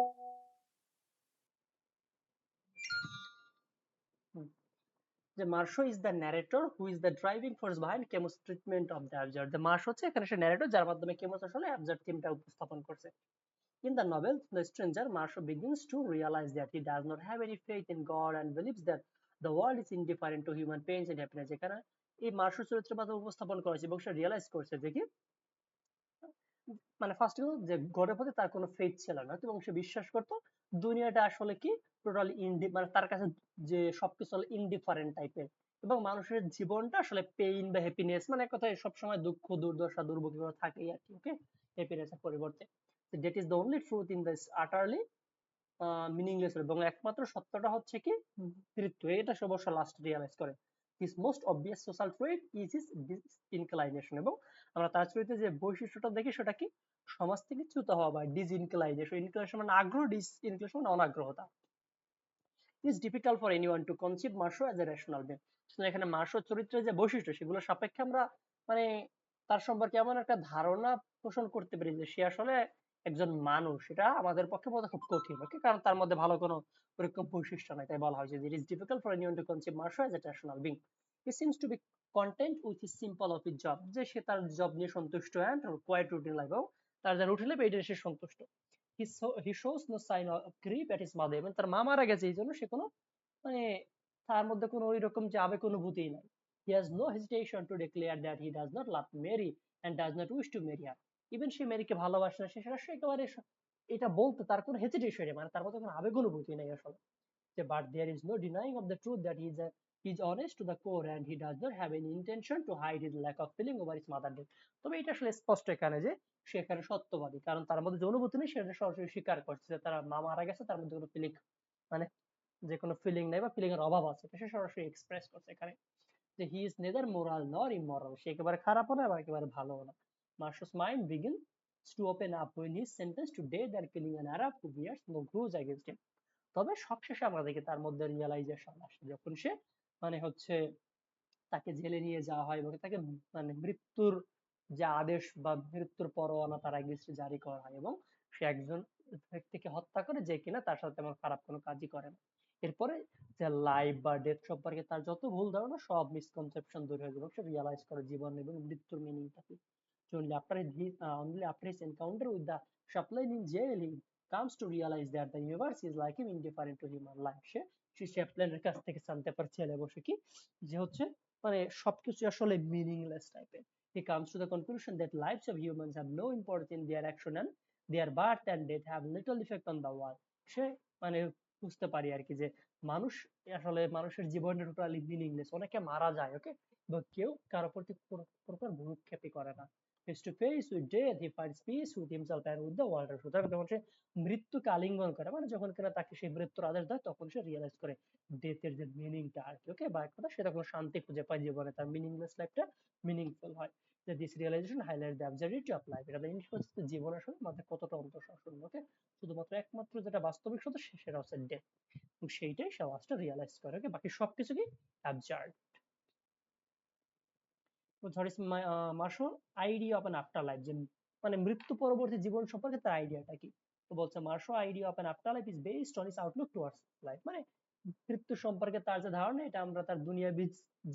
যে Meursault is the narrator who is the driving force behind Camus treatment of the absurd. যে মার্শো হচ্ছে এখানে সে ন্যারেটর, যার মাধ্যমে কেমোস আসলে অ্যাবসার্ড থিমটা উপস্থাপন করছে। In the novel, the stranger Marshall begins to realize that he does not have any faith in God and believes that the world is indifferent to human pains and happiness। এখানে এই martial চরিত্রের মাধ্যমে উপস্থাপন করেছে এবং সে realise করছে যে কি মানে ফার্স্ট অফ অল যে গডের প্রতি তার কোনো ফেথ ছিল না, এবং সে বিশ্বাস করতো দুনিয়াটা আসলে কি টোটালি মানে তার কাছে যে সবকিছু হলো ইনডিফারেন্ট টাইপের, এবং মানুষের জীবনটা আসলে পেইন বা হ্যাপিনেস মানে এক কথায় সবসময় দুঃখ দুর্দশা দুর্ভোগ এগুলো থাকেই আর কি। ওকে, হ্যাপিনেসের পরিবর্তে that is the only truth in this utterly meaningless, এবং একমাত্র সত্যটা হচ্ছে কি তৃপ্ত, এটা সে অবশ্য লাস্ট রিয়ালাইজ করে। His most obvious social trait is his disinclination, এবং আমরা তার চরিত্রে যে বৈশিষ্ট্যটা দেখি সেটা কি সমাজ থেকে চ্যুত হওয়া বা ডিসইনক্লাইনেশন। ইনক্লাইনেশন মানে আগ্রহ, ডিসইনক্লাইনেশন মানে অনাগ্রহতা। It's difficult for anyone to conceive Meursault as a rational being. এখানে মার্শো চরিত্রের যে বৈশিষ্ট্য সেগুলো সাপেক্ষে আমরা মানে তার সম্পর্কে এমন একটা ধারণা পোষণ করতে পারি যে সে আসলে একজন মানুষ, এটা আমাদের পক্ষে বোঝা খুব কঠিন। ওকে, কারণ তার মধ্যে ভালো কোনো ওরকম বৈশিষ্ট্য নাই, তাই বলা হয়েছে যে it is difficult for anyone to conceive Meursault as a rational being. He seems to be content with his simple of his job, যে সে তার জব নিয়ে সন্তুষ্ট অ্যান্ড কোয়াইট রুটিন লাইফ, এবং তার যা রুটিন লাইফ এটা সে সন্তুষ্ট। He shows no sign of grief at his mother, এবং তার মা মারা গেছে এই জন্য সে কোনো মানে তার মধ্যে কোনো ওই রকম যে আবেগ অনুভূতি নাই। He has no hesitation to declare that he does not love Mary and does not wish to marry her. Even সে মেরিকে ভালোবাসে না, সে একেবারে এটা বলতে তার কোনো হেজিটেশন নেই, মানে তার মধ্যে কোনো আবেগ অনুভূতি নেই আসলে। But there is no denying of the truth that he is honest to the core and he does not have any intention to hide his lack of feeling over his mother death. তবে এটা আসলে স্পষ্ট এখানে যে সে এখানে সত্যবাদী, কারণ তার মধ্যে যে অনুভূতি নেই সেটা সরাসরি স্বীকার করছে যে তার মা মারা গেছে, তার মধ্যে কোনো ফিলিং, মানে যে কোনো ফিলিং নাই বা ফিলিং এর অভাব আছে, সে সরাসরি এক্সপ্রেস করছে এখানে যে হি ইজ নেদার মোরাল নর ইমোরাল, সে একেবারে খারাপও না বা একেবারে ভালোও না। Marshall's mind begins to open up when he is sentenced to death and killing an Arab who bears no grudge against him. তবে সবশেষে আমরা দেখি তার মধ্যে রিয়েলাইজেশন আসে যখন সে মানে হচ্ছে তাকে জেলে নিয়ে যাওয়া হয় এবং তাকে মানে মৃত্যুর যে আদেশ বা মৃত্যুর পরোয়ানা তার এগেইনস্টে জারি করা হয় এবং সে একজন ব্যক্তিকে হত্যা করে যে কিনা তার সাথে তেমন খারাপ কোনো কাজই করে না। এরপরে যে লাইফ বা ডেথ সম্পর্কে তার যত ভুল ধারণা সব মিসকনসেপশন দূর হয়ে যাবে, সে রিয়ালাইজ করে জীবন এবং মৃত্যুর মিনিংটা কি। Only after his encounter with the chaplain in jail, he comes to realize that the universe is like him, indifferent to human life. Say chaplain এর কাছ থেকে জানতে পারছে ছেলে বসে কি যে হচ্ছে মানে সবকিছু আসলে মিনিংলেস টাইপের। He comes to the conclusion that lives of humans have no importance in their action and their birth and death have little effect on the world. সে মানে বুঝতে পারি আর কি যে মানুষ আসলে মানুষের জীবনটা টোটালি মিনিংলেস, অনেকে মারা যায় ওকে, বা কেউ কারো প্রতি কোনো প্রকার ভ্রুক্ষেপই করে না। Face to face with death, he finds peace with himself and with the world. সুতরাং যখন সে মৃত্যুকে আলিঙ্গন করে, মানে যখন কিনা তাকে সেই মৃত্যুর আদেশ দেয়, তখন সে রিয়েলাইজ করে ডেথের যে মিনিংটা আর কি, ওকে, বা এক কথা সে তখন শান্তি খুঁজে পায় জীবনে, তার মিনিংলেস লাইফটা মিনিংফুল হয়। যে this realisation highlight the absurdity of life, এটা জিনিস হচ্ছে জীবন আসলে আমাদের কতটা অন্তঃসারশূন্য, ওকে, শুধুমাত্র একমাত্র যেটা বাস্তবিক সত্য সেটা হচ্ছে ডেথ, এবং সেইটাই সে লাস্টে রিয়েলাইজ করে, ওকে, বাকি সবকিছু কি absurd. What is Marshall idea of an after life, যে মানে মৃত্যু পরবর্তী জীবন সম্পর্কে তার আইডিয়াটা কি। তো বলছে Marshall idea of an after life is based on his outlook towards life, মানে মৃত্যু সম্পর্কে তার যে ধারণা এটা আমরা তার দুনিয়াবি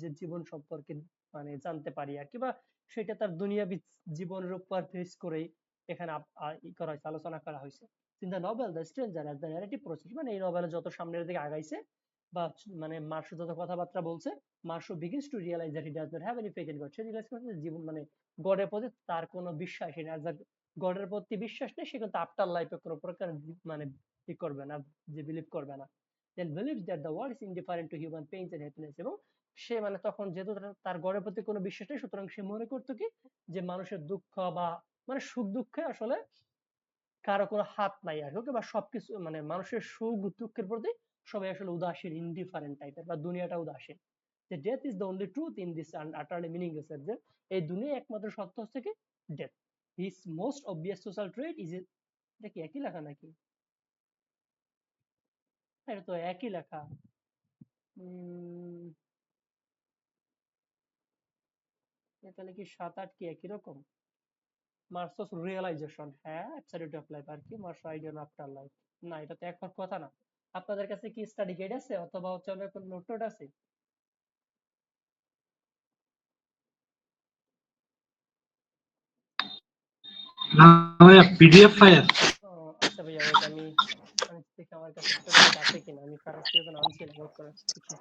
যে জীবন সম্পর্কে মানে জানতে পারি আর কি, বা সেটা তার দুনিয়াবি জীবনের উপর বেস করেই এখানে ই করা হয়েছে, আলোচনা করা হয়েছে। In the novel the stranger as the narrative process, মানে এই নভেলে যত সামনের দিকে আগাইছে বা মানে মার্শো যত কথাবার্তা বলছে, মার্শো begins to realize that he does not have any faith in God. সে রিয়েলাইজ করছে যে জীবন মানে গডের প্রতি তার কোনো বিশ্বাসই নেই, আর যার গডের প্রতি বিশ্বাস নেই সে কিন্তু আফটার লাইফে কোনো প্রকার মানে ই করবে না, যে বিলিভ করবে না। Then believes that the world is indifferent to human pains and happiness, এবং সে মানে তখন যেহেতু তার গডের প্রতি কোনো বিশ্বাস নেই, সুতরাং সে মনে করতো কি যে মানুষের দুঃখ বা মানে সুখ দুঃখে আসলে কারো কোনো হাত নাই আর কি, বা সবকিছু মানে মানুষের সুখ দুঃখের প্রতি সবাই আসলে উদাসীন, ইনডিফারেন্ট টাইপের, বা দুনিয়াটা উদাসীন। যে death is the only truth in this utterly meaningless, যে এই দুনিয়া একমাত্র সত্য হচ্ছে কি death. His most obvious social trait is, এটা কি একই লেখা নাকি? এটা তো একই লেখা। তাহলে কি 7-8 কি একই রকম? মার্কস রিয়েলাইজেশন, হ্যাঁ, অ্যাবসলিউট অফ লাইফ আর কি, marks idea on after life. না, এটা তো একবার কথা না। আপনাদের কাছে কি স্টাডি গাইড আছে অথবা হচ্ছে অন্য কোনো নোট টোট আছে? না ভাইয়া, পিডিএফ ফাইল। ও আচ্ছা ভাইয়া, ওইটা আমি আমি দেখি আমার কাছে স্টাডি গাইড আছে কিনা, আমি ফারাজ থেকে যখন আনছিলাম নোট করে দেখি।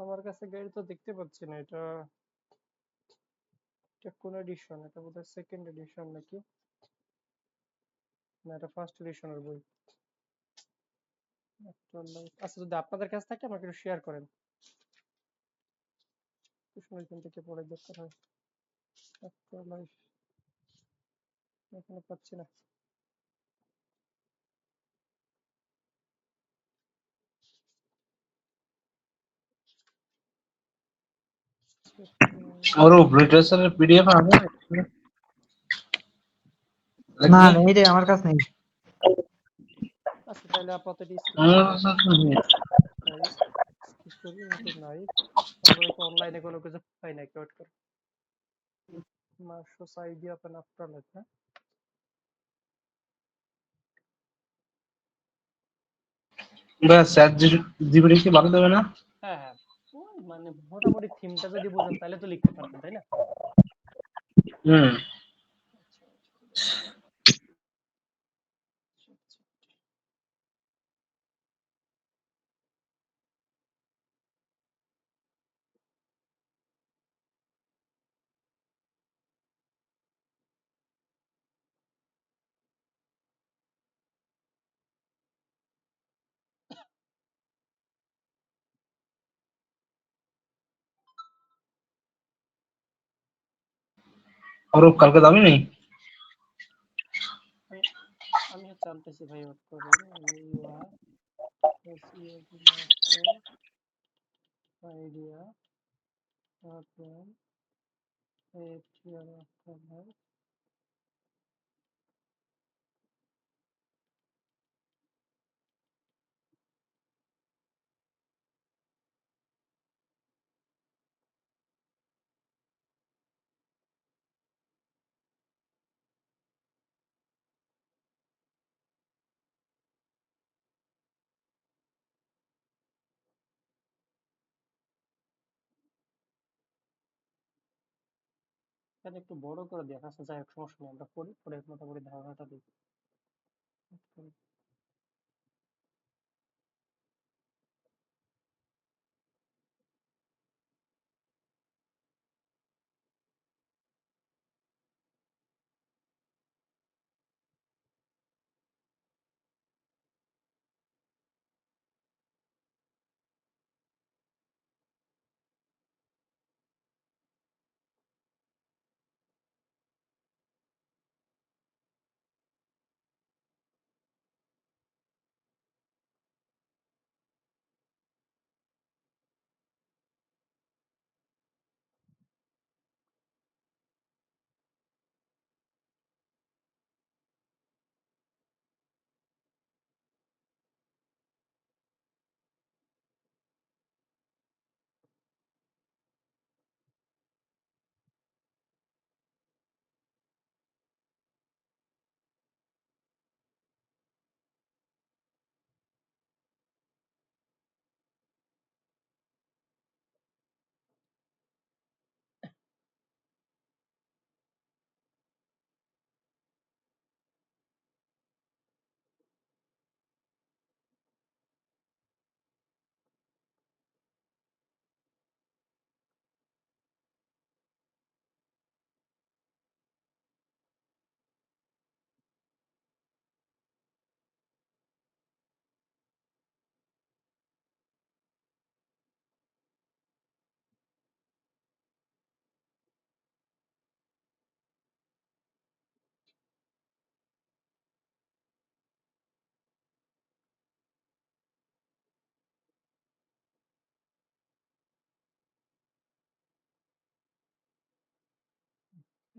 আমার কাছে গাইড তো দেখতে পাচ্ছি না, এটা এটা কোন এডিশন? এটা বোধহয় সেকেন্ড এডিশন নাকি, না এটা ফার্স্ট এডিশনের বই। আচ্ছা, যদি আপনাদের কাছে থাকে আমাকে একটু শেয়ার করেন। কোশ্চেন এখান থেকে পড়ে দরকার হয়। আফটার লাইফ এখানে পাচ্ছি না। ওর লিটারেচারের পিডিএফ আছে না লাগবে? নেই রে, আমার কাছে নেই। আচ্ছা তাহলে আপাতত স্কিপ আমার করি, কাছে তো নেই। স্কিপ করি কিন্তু নাই। তারপরে কি অনলাইনে কোনো কিছু পাই নাকি? ওয়েট করো। Meursault's idea of an after life, হ্যাঁ চ্যাট জিপিটি কি ভালো দেবে না? হ্যাঁ হ্যাঁ, ওই মানে মোটামুটি থিমটা যদি বোঝেন তাহলে তো লিখতে পারবেন, তাই না? হুম। আচ্ছা, আচ্ছা, আচ্ছা। ওর কালকে যাবি নি? আমি আমি হচ্ছে আনতেছি ভাই, ওয়েট করো। ইউআর এসইও Meursault idea of an after life. এখানে একটু বড় করে দেখা যাচ্ছে, যাই হোক সমস্যা নেই, আমরা পড়ি পরে মোটামুটি ধারণাটা দিই।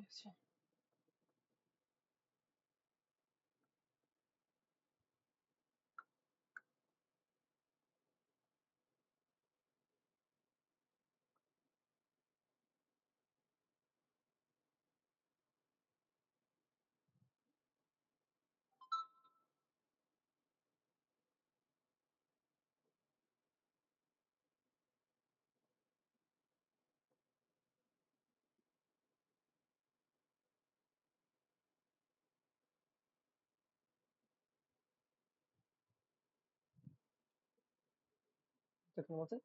আচ্ছা, দেখুন বলছে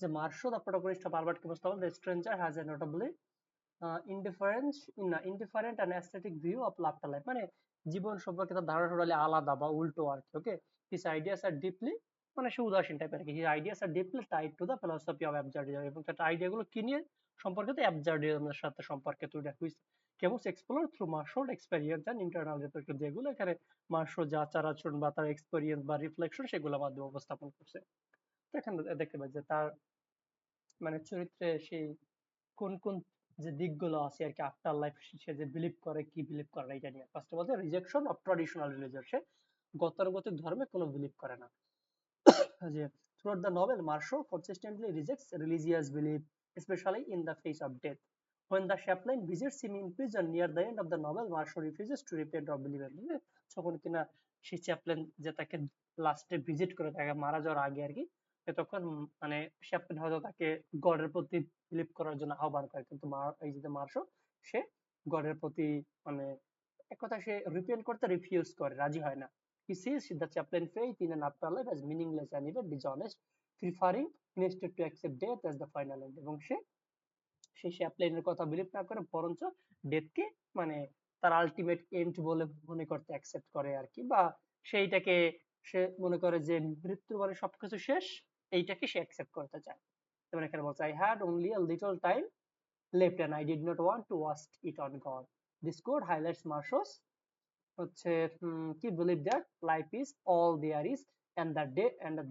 যে Meursault the protagonist of Albert Camus novel the stranger has a notably indifferent and aesthetic view of laughter life, মানে জীবন সম্পর্কে তার ধারণা টোটালি আলাদা বা উল্টো আর কি। ওকে, হিজ আইডিয়াস আর ডিপলি মানে সে উদাসীন টাইপের আর কি। His ideas are deeply tied to the philosophy of absurdism, এবং তার আইডিয়া গুলো কি নিয়ে সম্পর্কিত? অ্যাবসার্ডিজমের সাথে সম্পর্কিত। Camus explore through Marshall experience and internal reflection, যেগুলো এখানে মার্শো যা আচার আচরণ বা তার এক্সপেরিয়েন্স বা রিফ্লেকশন সেগুলোর মাধ্যমে উপস্থাপন করছে। তো এখানে দেখতে পাই যে তার মানে চরিত্রে সেই কোন কোন যে দিকগুলো আছে আর কি আফটার লাইফ সে যে বিলিভ করে কি বিলিভ করে না এটা নিয়ে। First of all rejection of traditional religion, সে গতানুগতিক ধর্মে কোনো বিলিভ করে না। যে throughout the novel, Marshall consistently rejects religious belief, especially in the face of death. When the chaplain visits him in prison near the end of the novel, Marshall refuses to repent or believe in it. যখন কিনা সেই চ্যাপলেন যে তাকে লাস্টে visit করে তাকে মারা যাওয়ার আগে আর কি, তখন মানে চ্যাপলেন হয়তো তাকে গডের প্রতি বিলিভ করার জন্য আহ্বান করে, কিন্তু এই যে মার্শো সে গডের প্রতি মানে এক কথা সে রিপেন্ট করতে রিফিউজ করে, রাজি হয় না। He sees the chaplain faith in an afterlife as meaningless and even dishonest, preferring instead to accept death as the final end. এবং সে সেই চ্যাপলিনের কথা বিলিভ না করে বরঞ্চ ডেথকে মানে তার আলটিমেট এন্ড বলে মনে করতে অ্যাকসেপ্ট করে আর কি, বা সেইটাকে সে মনে করে যে মৃত্যুর পরে সবকিছু শেষ, এইটাকে সে অ্যাকসেপ্ট করতে চায়। যেমন এখানে বলছে, I had only a little time left and I did not want to waste it on God. This quote highlights Marshall's হচ্ছে কি believe that life is all there is and the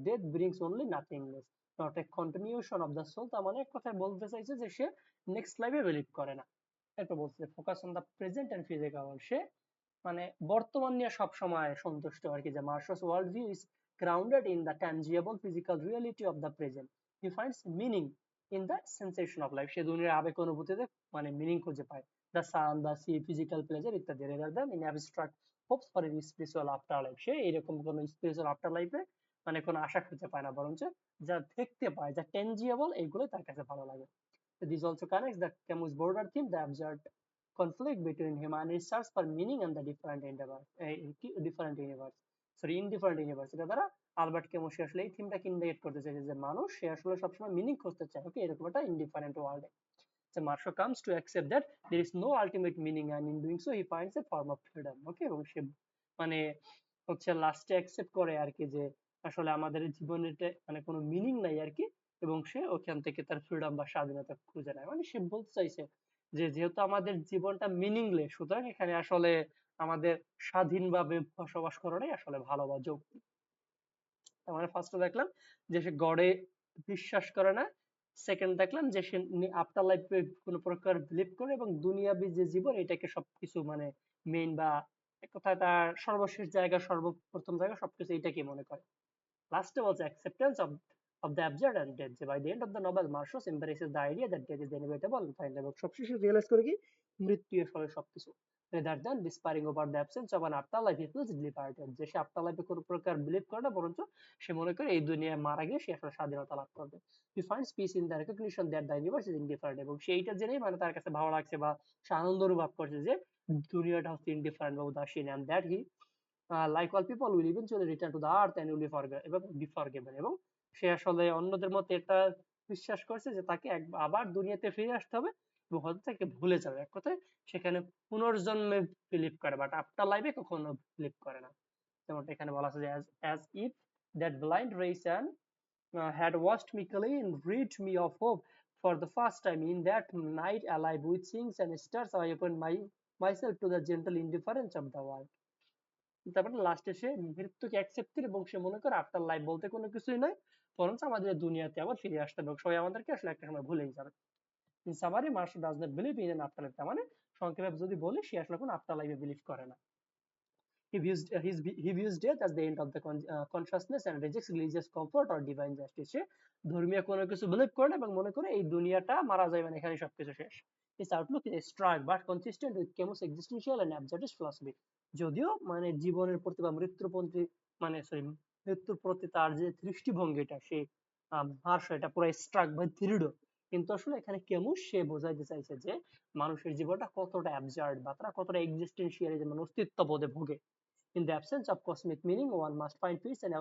death brings only nothingness, not a continuation of the soul. তার মানে এক কথায় বলতে চাইছে যে সে next লাইফে বিলিভ করে না। এটা বলছে focus on the present and physical, সে মানে বর্তমান নিয়ে সব সময় সন্তুষ্ট আর কি। যে Meursault's world view is grounded in the tangible physical reality of the present. He finds meaning in the sensation of life, সে দুনিয়ার আবেগ অনুভূতিতে মানে মিনিং খুঁজে পায়। The sun, the sea, physical pleasure ইত্যাদি, rather than in abstract hopes for a spiritual after life. সে এরকম কোন স্পিরিচুয়াল আফটার লাইফে মানে কোনো আশা খুঁজে পায় না, বরঞ্চ যা দেখতে পায়, যা ট্যানজিবল, এইগুলোই তার কাছে ভালো লাগে। This also connects the Camus' broader theme, the absurd conflict between humanity's search for meaning and the different universe, indifferent universe। এটা দ্বারা আলবার্ট ক্যামুস আসলে এই থিমটাকে ইন্ডিকেট করতে চাইছে যে মানুষ সে আসলে সবসময় মিনিং খুঁজতে চায়, ওকে, এরকম একটা ইনডিফারেন্ট ওয়ার্ল্ডে। So Marshall comes to accept that there is no ultimate meaning, and in doing so he finds a form of freedom, okay, এবং সে মানে হচ্ছে লাস্টে অ্যাকসেপ্ট করে আর কি যে আসলে আমাদের জীবনেতে মানে কোনো মিনিং নাই আর কি, এবং সে ওখান থেকে তার ফ্রিডম বা স্বাধীনতা খুঁজে নেয়। মানে সে বলতে চাইছে যে যেহেতু আমাদের জীবনটা মিনিংলেস, সুতরাং এখানে আসলে আমাদের স্বাধীনভাবে বসবাস করাটাই আসলে ভালো বা যৌক্তিক। তার মানে ফার্স্টে দেখলাম যে সে গডে বিশ্বাস করে না, সেকেন্ড দেখলাম যে সে আফটার লাইফে কোনো প্রকার বিলিভ করে, এবং দুনিয়াবি যে জীবন এটাকে সবকিছু মানে মেইন বা এক কথায় তার সর্বশেষ জায়গা, সর্বপ্রথম জায়গা, সবকিছু এইটাকে মনে করে। লাস্টে বলছে acceptance of the absurd and death, যে by the end of the novel Marshall embraces the idea that death is inevitable and final, এবং সবশেষে রিয়েলাইজ করে কি মৃত্যু আসলে সবকিছু, rather than despairing over the absence of an afterlife he feels liberated, যে সে আফটারলাইফে কোনো প্রকার বিলিভ করে না, বরঞ্চ সে মনে করে এই দুনিয়ায় মারা গিয়ে সে আসলে স্বাধীনতা লাভ করবে। he finds peace in the recognition that the universe is indifferent, এবং সেইটা জেনেই মানে তার কাছে ভালো লাগছে বা সে আনন্দ অনুভব করছে যে দুনিয়াটা হচ্ছে ইনডিফারেন্ট বা উদাসীন, and that he like all people will eventually return to the earth and will be forgiven, এবং সে আসলে অন্যদের মতে এটা বিশ্বাস করছে যে তাকে আবার দুনিয়াতে ফিরে আসতে হবে এবং হয়তো তাকে ভুলে যাবে। এক কথায় সেখানে পুনর্জন্মে বিলিভ করে, বাট আফটার লাইফে কখনো বিলিভ করে না। যেমনটা এখানে বলা আছে যে as if that blind race and had watched me clean, rid me of hope for the first time in that night alive with things and stars, I opened myself to the gentle indifference of the world। তারপরে লাস্টে সে মৃত্যুকে accept করে, এবং সে মনে করে after life বলতে কোনো কিছুই নাই, বরঞ্চ আমাদের দুনিয়াতে আবার ফিরে আসতে হবে, সবাই আমাদেরকে আসলে একটা সময় ভুলেই যাবে। In summary, Marshall does not believe in an afterlife, তার মানে সংক্ষেপে যদি বলি সে আসলে কোনো আফটার লাইফে বিলিভ করে না। He views death as the end of the consciousness and rejects religious comfort or divine justice। সে ধর্মীয় কোনো কিছু বিলিভ করে না এবং মনে করে এই দুনিয়াটা মারা যায় মানে এখানে সবকিছু শেষ। His outlook is stark but consistent with Camus' existential and absurdist philosophy। যদিও মানে জীবনের প্রতি বা মৃত্যুর প্রতি মানে সরি মৃত্যুর প্রতি তার যে দৃষ্টিভঙ্গিটা সে হার্শ, এটা পুরো স্ট্রাক বা দৃঢ়, কিন্তু আসলে এখানে কেমুস সে বোঝাইতে চাইছে যে মানুষের জীবনটা কতটা অ্যাবসার্ড বা তারা কতটা এক্সিস্টেন্সিয়ালিজম মানে অস্তিত্ব বোধে ভোগে। In the absence of cosmic meaning, one must find peace and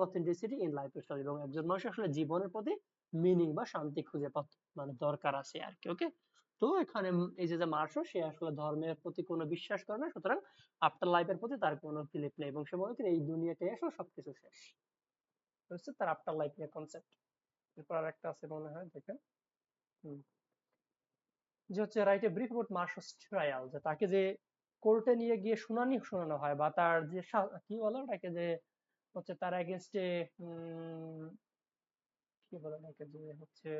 authenticity in life itself, এবং একজন মানুষ আসলে জীবনের প্রতি মিনিং বা শান্তি খুঁজে মানে দরকার আছে আর কি, ওকে। তো এখানে এই যে মার্শো সে আসলে ধর্মের প্রতি কোনো বিশ্বাস করে না, সুতরাং আফটার লাইফের প্রতি তার কোনো বিলিভ নেই, এবং সে মনে করে এই দুনিয়াতে আসলে সবকিছু শেষ। হচ্ছে তার আফটার লাইফ নিয়ে কনসেপ্ট। এরপর আর একটা আছে মনে হয়, দেখেন যে হচ্ছে write a brief about Meursault's trial, যে তাকে যে কোর্টে নিয়ে গিয়ে শুনানি শোনানো হয়, বা তার যে কি বলে ওটাকে, যে হচ্ছে তার এগেনস্টে কি বলে ওটাকে, যে হচ্ছে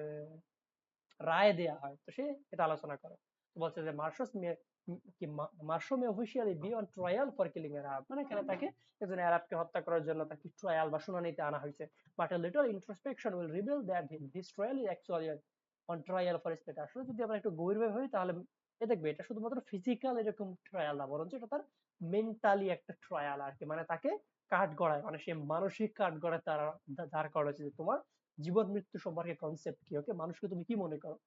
রায় দেয়া হয়, তো সে এটা আলোচনা করে। বলছে যে Meursault may officially be on trial for killing a Arab, মানে এখানে তাকে একজন আরবকে হত্যা করার জন্য তাকে ট্রায়াল বা শুনানিতে আনা হয়েছে। But a little introspection will reveal that this trial is actually on trial for state। আসলে যদি আমরা একটু গভীরভাবে হই তাহলে এ দেখবে এটা শুধুমাত্র ফিজিক্যাল এরকম ট্রায়াল না, বরঞ্চ এটা তার মেন্টালি একটা ট্রায়াল আর কি, মানে তাকে কাঠ গড়ায়, মানে সে মানসিক কাঠ গড়ায় তার দাঁড় করাচ্ছে যে তোমার জীবন মৃত্যু সম্পর্কে কনসেপ্ট কি, ওকে, মানুষকে তুমি কি মনে করো।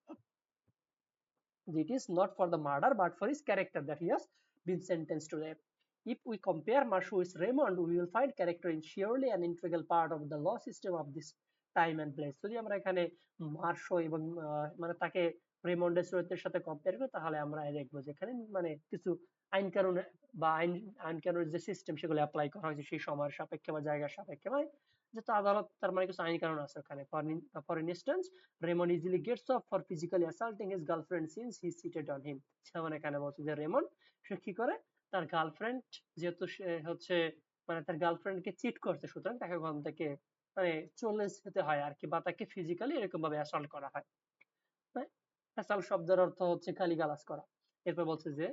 It is not for the murder but for his character that he has been sentenced to death. If we compare Marsho with Raymond, we will find character is surely an integral part of the law system of this time and place. যদি আমরা এখানে মার্শো এবং মানে তাকে রেমন্ডের চরিত্রের সাথে compare করি, তাহলে আমরা দেখবো যে এখানে মানে কিছু আইন কানুন বা আইন কানুনের যে সিস্টেম সেগুলো অ্যাপ্লাই করা হয়েছে সেই সময়ের সাপেক্ষে বা জায়গার সাপেক্ষে, মানে যেহেতু আদালত তার মানে কিছু আইন কানুন আছে ওখানে। For instance, Raymond easily gets off for physically assaulting his girlfriend since he cheated on him। যেমন এখানে বলছে যে রেমন সে কি করে, তার গার্লফ্রেন্ড যেহেতু সে হচ্ছে মানে তার গার্লফ্রেন্ডকে চিট করছে, সুতরাং তাকে ওখান থেকে মানে চলে যেতে হয় আর কি, বা তাকে ফিজিক্যালি এরকম ভাবে অ্যাসল্ট করা হয়। অ্যাসল্ট শব্দের অর্থ হচ্ছে গালিগালাজ করা। এরপর বলছে যে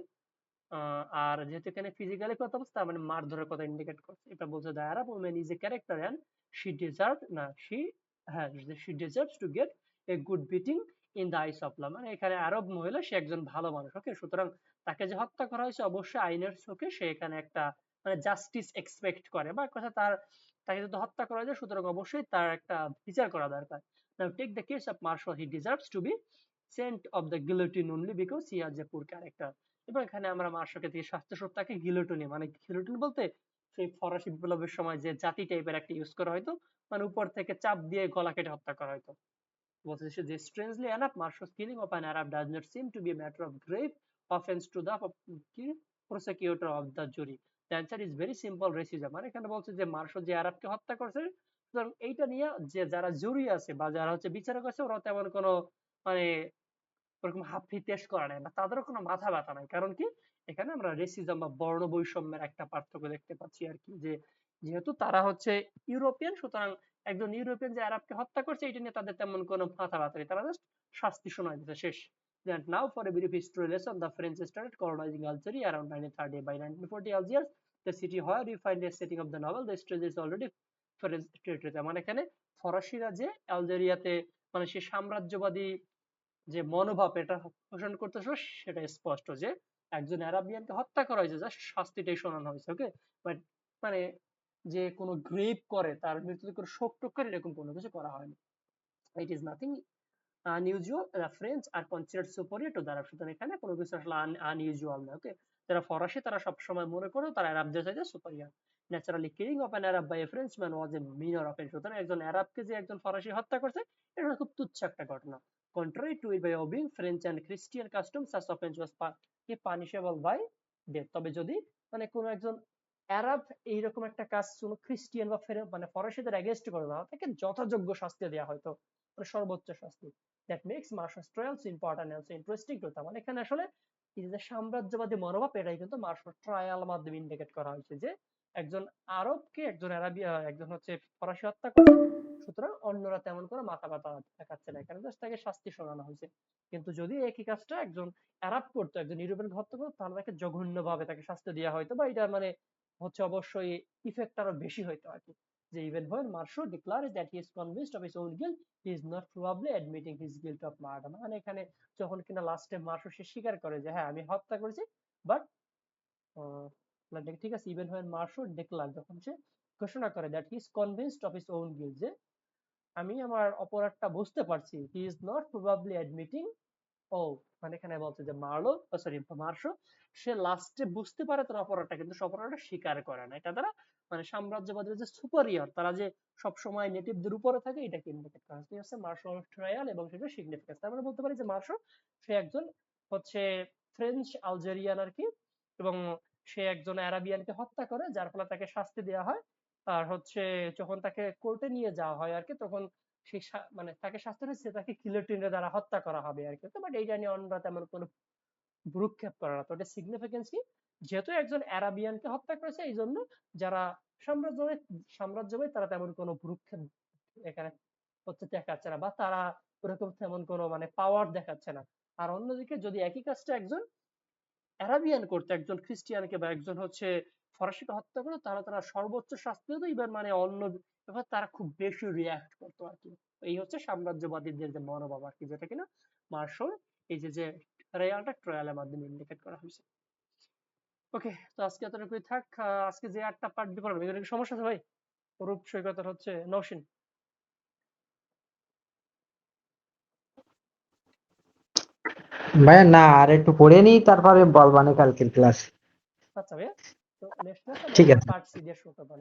আর যেহেতু এখানে ফিজিক্যালি কথা বলছে তার মানে মারধরের কথা ইন্ডিকেট করছে। এটা বলছে the Arab woman is a character and she deserve না শি হ্যাঁ she deserves to get a good beating in the eyes of law, মানে এখানে আরব মহিলা সে একজন ভালো মানুষ, ওকে, সুতরাং তাকে যে হত্যা করা হয়েছে অবশ্যই আইনের চোখে সে এখানে একটা মানে জাস্টিস এক্সপেক্ট করে, বা কথা তার তাকে যদি হত্যা করা যায় সুতরাং অবশ্যই তার একটা বিচার করা দরকার। Now take the case of Meursault, he deserves to be sent of the guillotine only because he has a poor character. এবং এখানে আমরা মার্শালকে থেকে স্বাস্থ্যসত্তাকে গিলোটনি, মানে গিলোটিন বলতে সেই ফরাসি বিপ্লবের সময় যে জাতি টাইপের একটা ইউজ করা হয়তো, মানে উপর থেকে চাপ দিয়ে গলা কেটে হত্যা করা হয়তো। বলছে যে strangely enough Marshall's killing of an Arab does not seem to be a matter of grave offense to the prosecutor of the jury. The answer is very simple, racism। মানে এখানে বলছে যে মার্শাল যে আরবকে হত্যা করছে, সুতরাং এইটা নিয়ে যে যারা জুরি আছে বা যারা হচ্ছে বিচারক আছে ওরা তেমন কোনো মানে ওরকম হাফহিতেশ করা নাই বা তাদেরও কোনো মাথা ব্যথা নাই। কারণ কি, এখানে আমরা রেসিজম বা বর্ণ বৈষম্যের একটা পার্থক্য দেখতে পাচ্ছি আর কি, যে যেহেতু তারা হচ্ছে ইউরোপিয়ান, সুতরাং একজন ইউরোপিয়ান যে আরবকে হত্যা করছে এটা নিয়ে তাদের তেমন কোনো মাথা ব্যথা নেই, তারা জাস্ট শাস্তি শোনায় দিচ্ছে, শেষ। That now for a brief history lesson, the French started colonizing Algeria around 1930. By 1940 Algiers, the city where you find the setting of the novel, the stranger is already French territory। মানে এখানে ফরাসিরা যে আলজেরিয়াতে মানে সে সাম্রাজ্যবাদী যে মনোভাব এটা পোষণ করতেছে সেটা স্পষ্ট, যে একজন আরাবিয়ানকে হত্যা করা হয়েছে, জাস্ট শাস্তিটাই শোনানো হয়েছে, ওকে, বাট মানে যে কোনো গ্রেভ করে তার মৃত্যুতে কোনো শোক টোক করে এরকম কোনো কিছু করা হয়নি। It is nothing unusual, the French are considered superior to the Arab। সুতরাং এখানে কোনো কিছু আসলে unusual না, ওকে। যারা ফরাসি তারা সবসময় মনে করো তারা আরবদের চাইতে superior. Naturally killing of an Arab by a Frenchman was a minor offence. সুতরাং একজন আরবকে যে একজন ফরাসি হত্যা করছে এটা খুব তুচ্ছ একটা ঘটনা। Contrary to it, by obeying French and Christian customs, such offense was punishable by death। তবে যদি মানে কোনো একজন আরব এইরকম একটা কাজ কোনো খ্রিস্টিয়ান বা মানে ফরাসিদের এগেইনস্ট করে না, তাকে যথাযোগ্য শাস্তি দেওয়া হয়তো, মানে সর্বোচ্চ শাস্তি। That makes Marshall's trial so important and so interesting to them। মানে এখানে আসলে এই যে সাম্রাজ্যবাদী মনোভাব এটাই কিন্তু মার্শাল ট্রায়াল মাধ্যমে ইন্ডিকেট করা হয়েছে, যে একজন আরবকে একজন একজন হচ্ছে ফরাসি হত্যা করছে, সুতরাং অন্যরা তেমন করে মাথা ব্যথা দেখাচ্ছে না, এখানে জাস্ট তাকে শাস্তি শোনানো হয়েছে। কিন্তু যদি একই কাজটা একজন আরব করতো, একজন ইউরোপিয়ান হত্যা করতো, তাহলে তাকে জঘন্য ভাবে তাকে শাস্তি দেওয়া হয়তো, বা এটা মানে হচ্ছে অবশ্যই ইফেক্ট আরো বেশি হইতো আর কি। যে even when Marshall declares that he is convinced of his own guilt, he is not probably admitting his guilt of murder। মানে এখানে যখন কিনা লাস্টে মার্শো সে স্বীকার করে যে হ্যাঁ আমি হত্যা করেছি, বাট ঠিক আছে, ইভেন when Marshall declares, যখন সে ঘোষণা করে that he is convinced of his own guilt, যে আমি আমার অপরাধটা বুঝতে পারছি, he is not probably admitting, ও মানে এখানে বলছে যে মার্শো সে লাস্টে বুঝতে পারে তার অপরাধটা, কিন্তু সে অপরাধটা স্বীকার করে না। এটা দ্বারা মানে সাম্রাজ্যবাদের যে সুপারিয়র তারা যে সব সময় নেটিভদের উপরে থাকে এটাকে ইন্ডিকেট করা হচ্ছে। হচ্ছে মার্শাল ট্রায়াল এবং সেটা সিগনিফিকেন্স। তার মানে বলতে পারি যে মার্শো সে একজন হচ্ছে ফ্রেঞ্চ আলজেরিয়ান আর কি, এবং সে একজন আরাবিয়ানকে হত্যা করে যার ফলে তাকে শাস্তি দেওয়া হয়। আর হচ্ছে যখন তাকে কোর্টে নিয়ে যাওয়া হয় আর কি, তখন সেই মানে তাকে শাস্তি হচ্ছে তাকে গিলোটিনের দ্বারা হত্যা করা হবে আর কি। তো বাট এইটা নিয়ে অন্যরা তেমন কোনো ভ্রুক্ষেপ করে না। তো এটা সিগনিফিকেন্স কি, যেহেতু একজন অ্যারাবিয়ানকে হত্যা করেছে এই জন্য যারা সাম্রাজ্যবাদী সাম্রাজ্যবাদী তারা তেমন কোনো ভ্রুক্ষেপ এখানে হচ্ছে দেখাচ্ছে না, বা তারা ওরকম তেমন কোনো মানে পাওয়ার দেখাচ্ছে না। আর অন্যদিকে যদি একই কাজটা একজন অ্যারাবিয়ান করতো, একজন খ্রিস্টিয়ানকে বা একজন হচ্ছে ফরাসিকে হত্যা করতো, তারা সর্বোচ্চ শাস্তি হতো। এবার মানে অন্য এবার তারা খুব বেশি রিয়াক্ট করতো আর কি। এই হচ্ছে সাম্রাজ্যবাদীদের যে মনোভাব আর কি, যেটা কিনা মার্শাল এই যে রেয়ালটা ট্রায়ালের মাধ্যমে ইন্ডিকেট করা হয়েছে। ওকে, তো আজকে এতটুকুই থাক। আজকে যে 8টা পার্ট দিয়ে করলাম এগুলো কি সমস্যা আছে ভাই? অরূপ, সৈকত আর হচ্ছে নওশিন। ভাইয়া না, আর একটু পড়ে নিই তারপরে বলবানে কালকের ক্লাস। আচ্ছা ভাইয়া, তো নেক্সট ক্লাসে আমরা ঠিক তাহলে আছে। পার্ট সি দিয়ে শুরু করবো।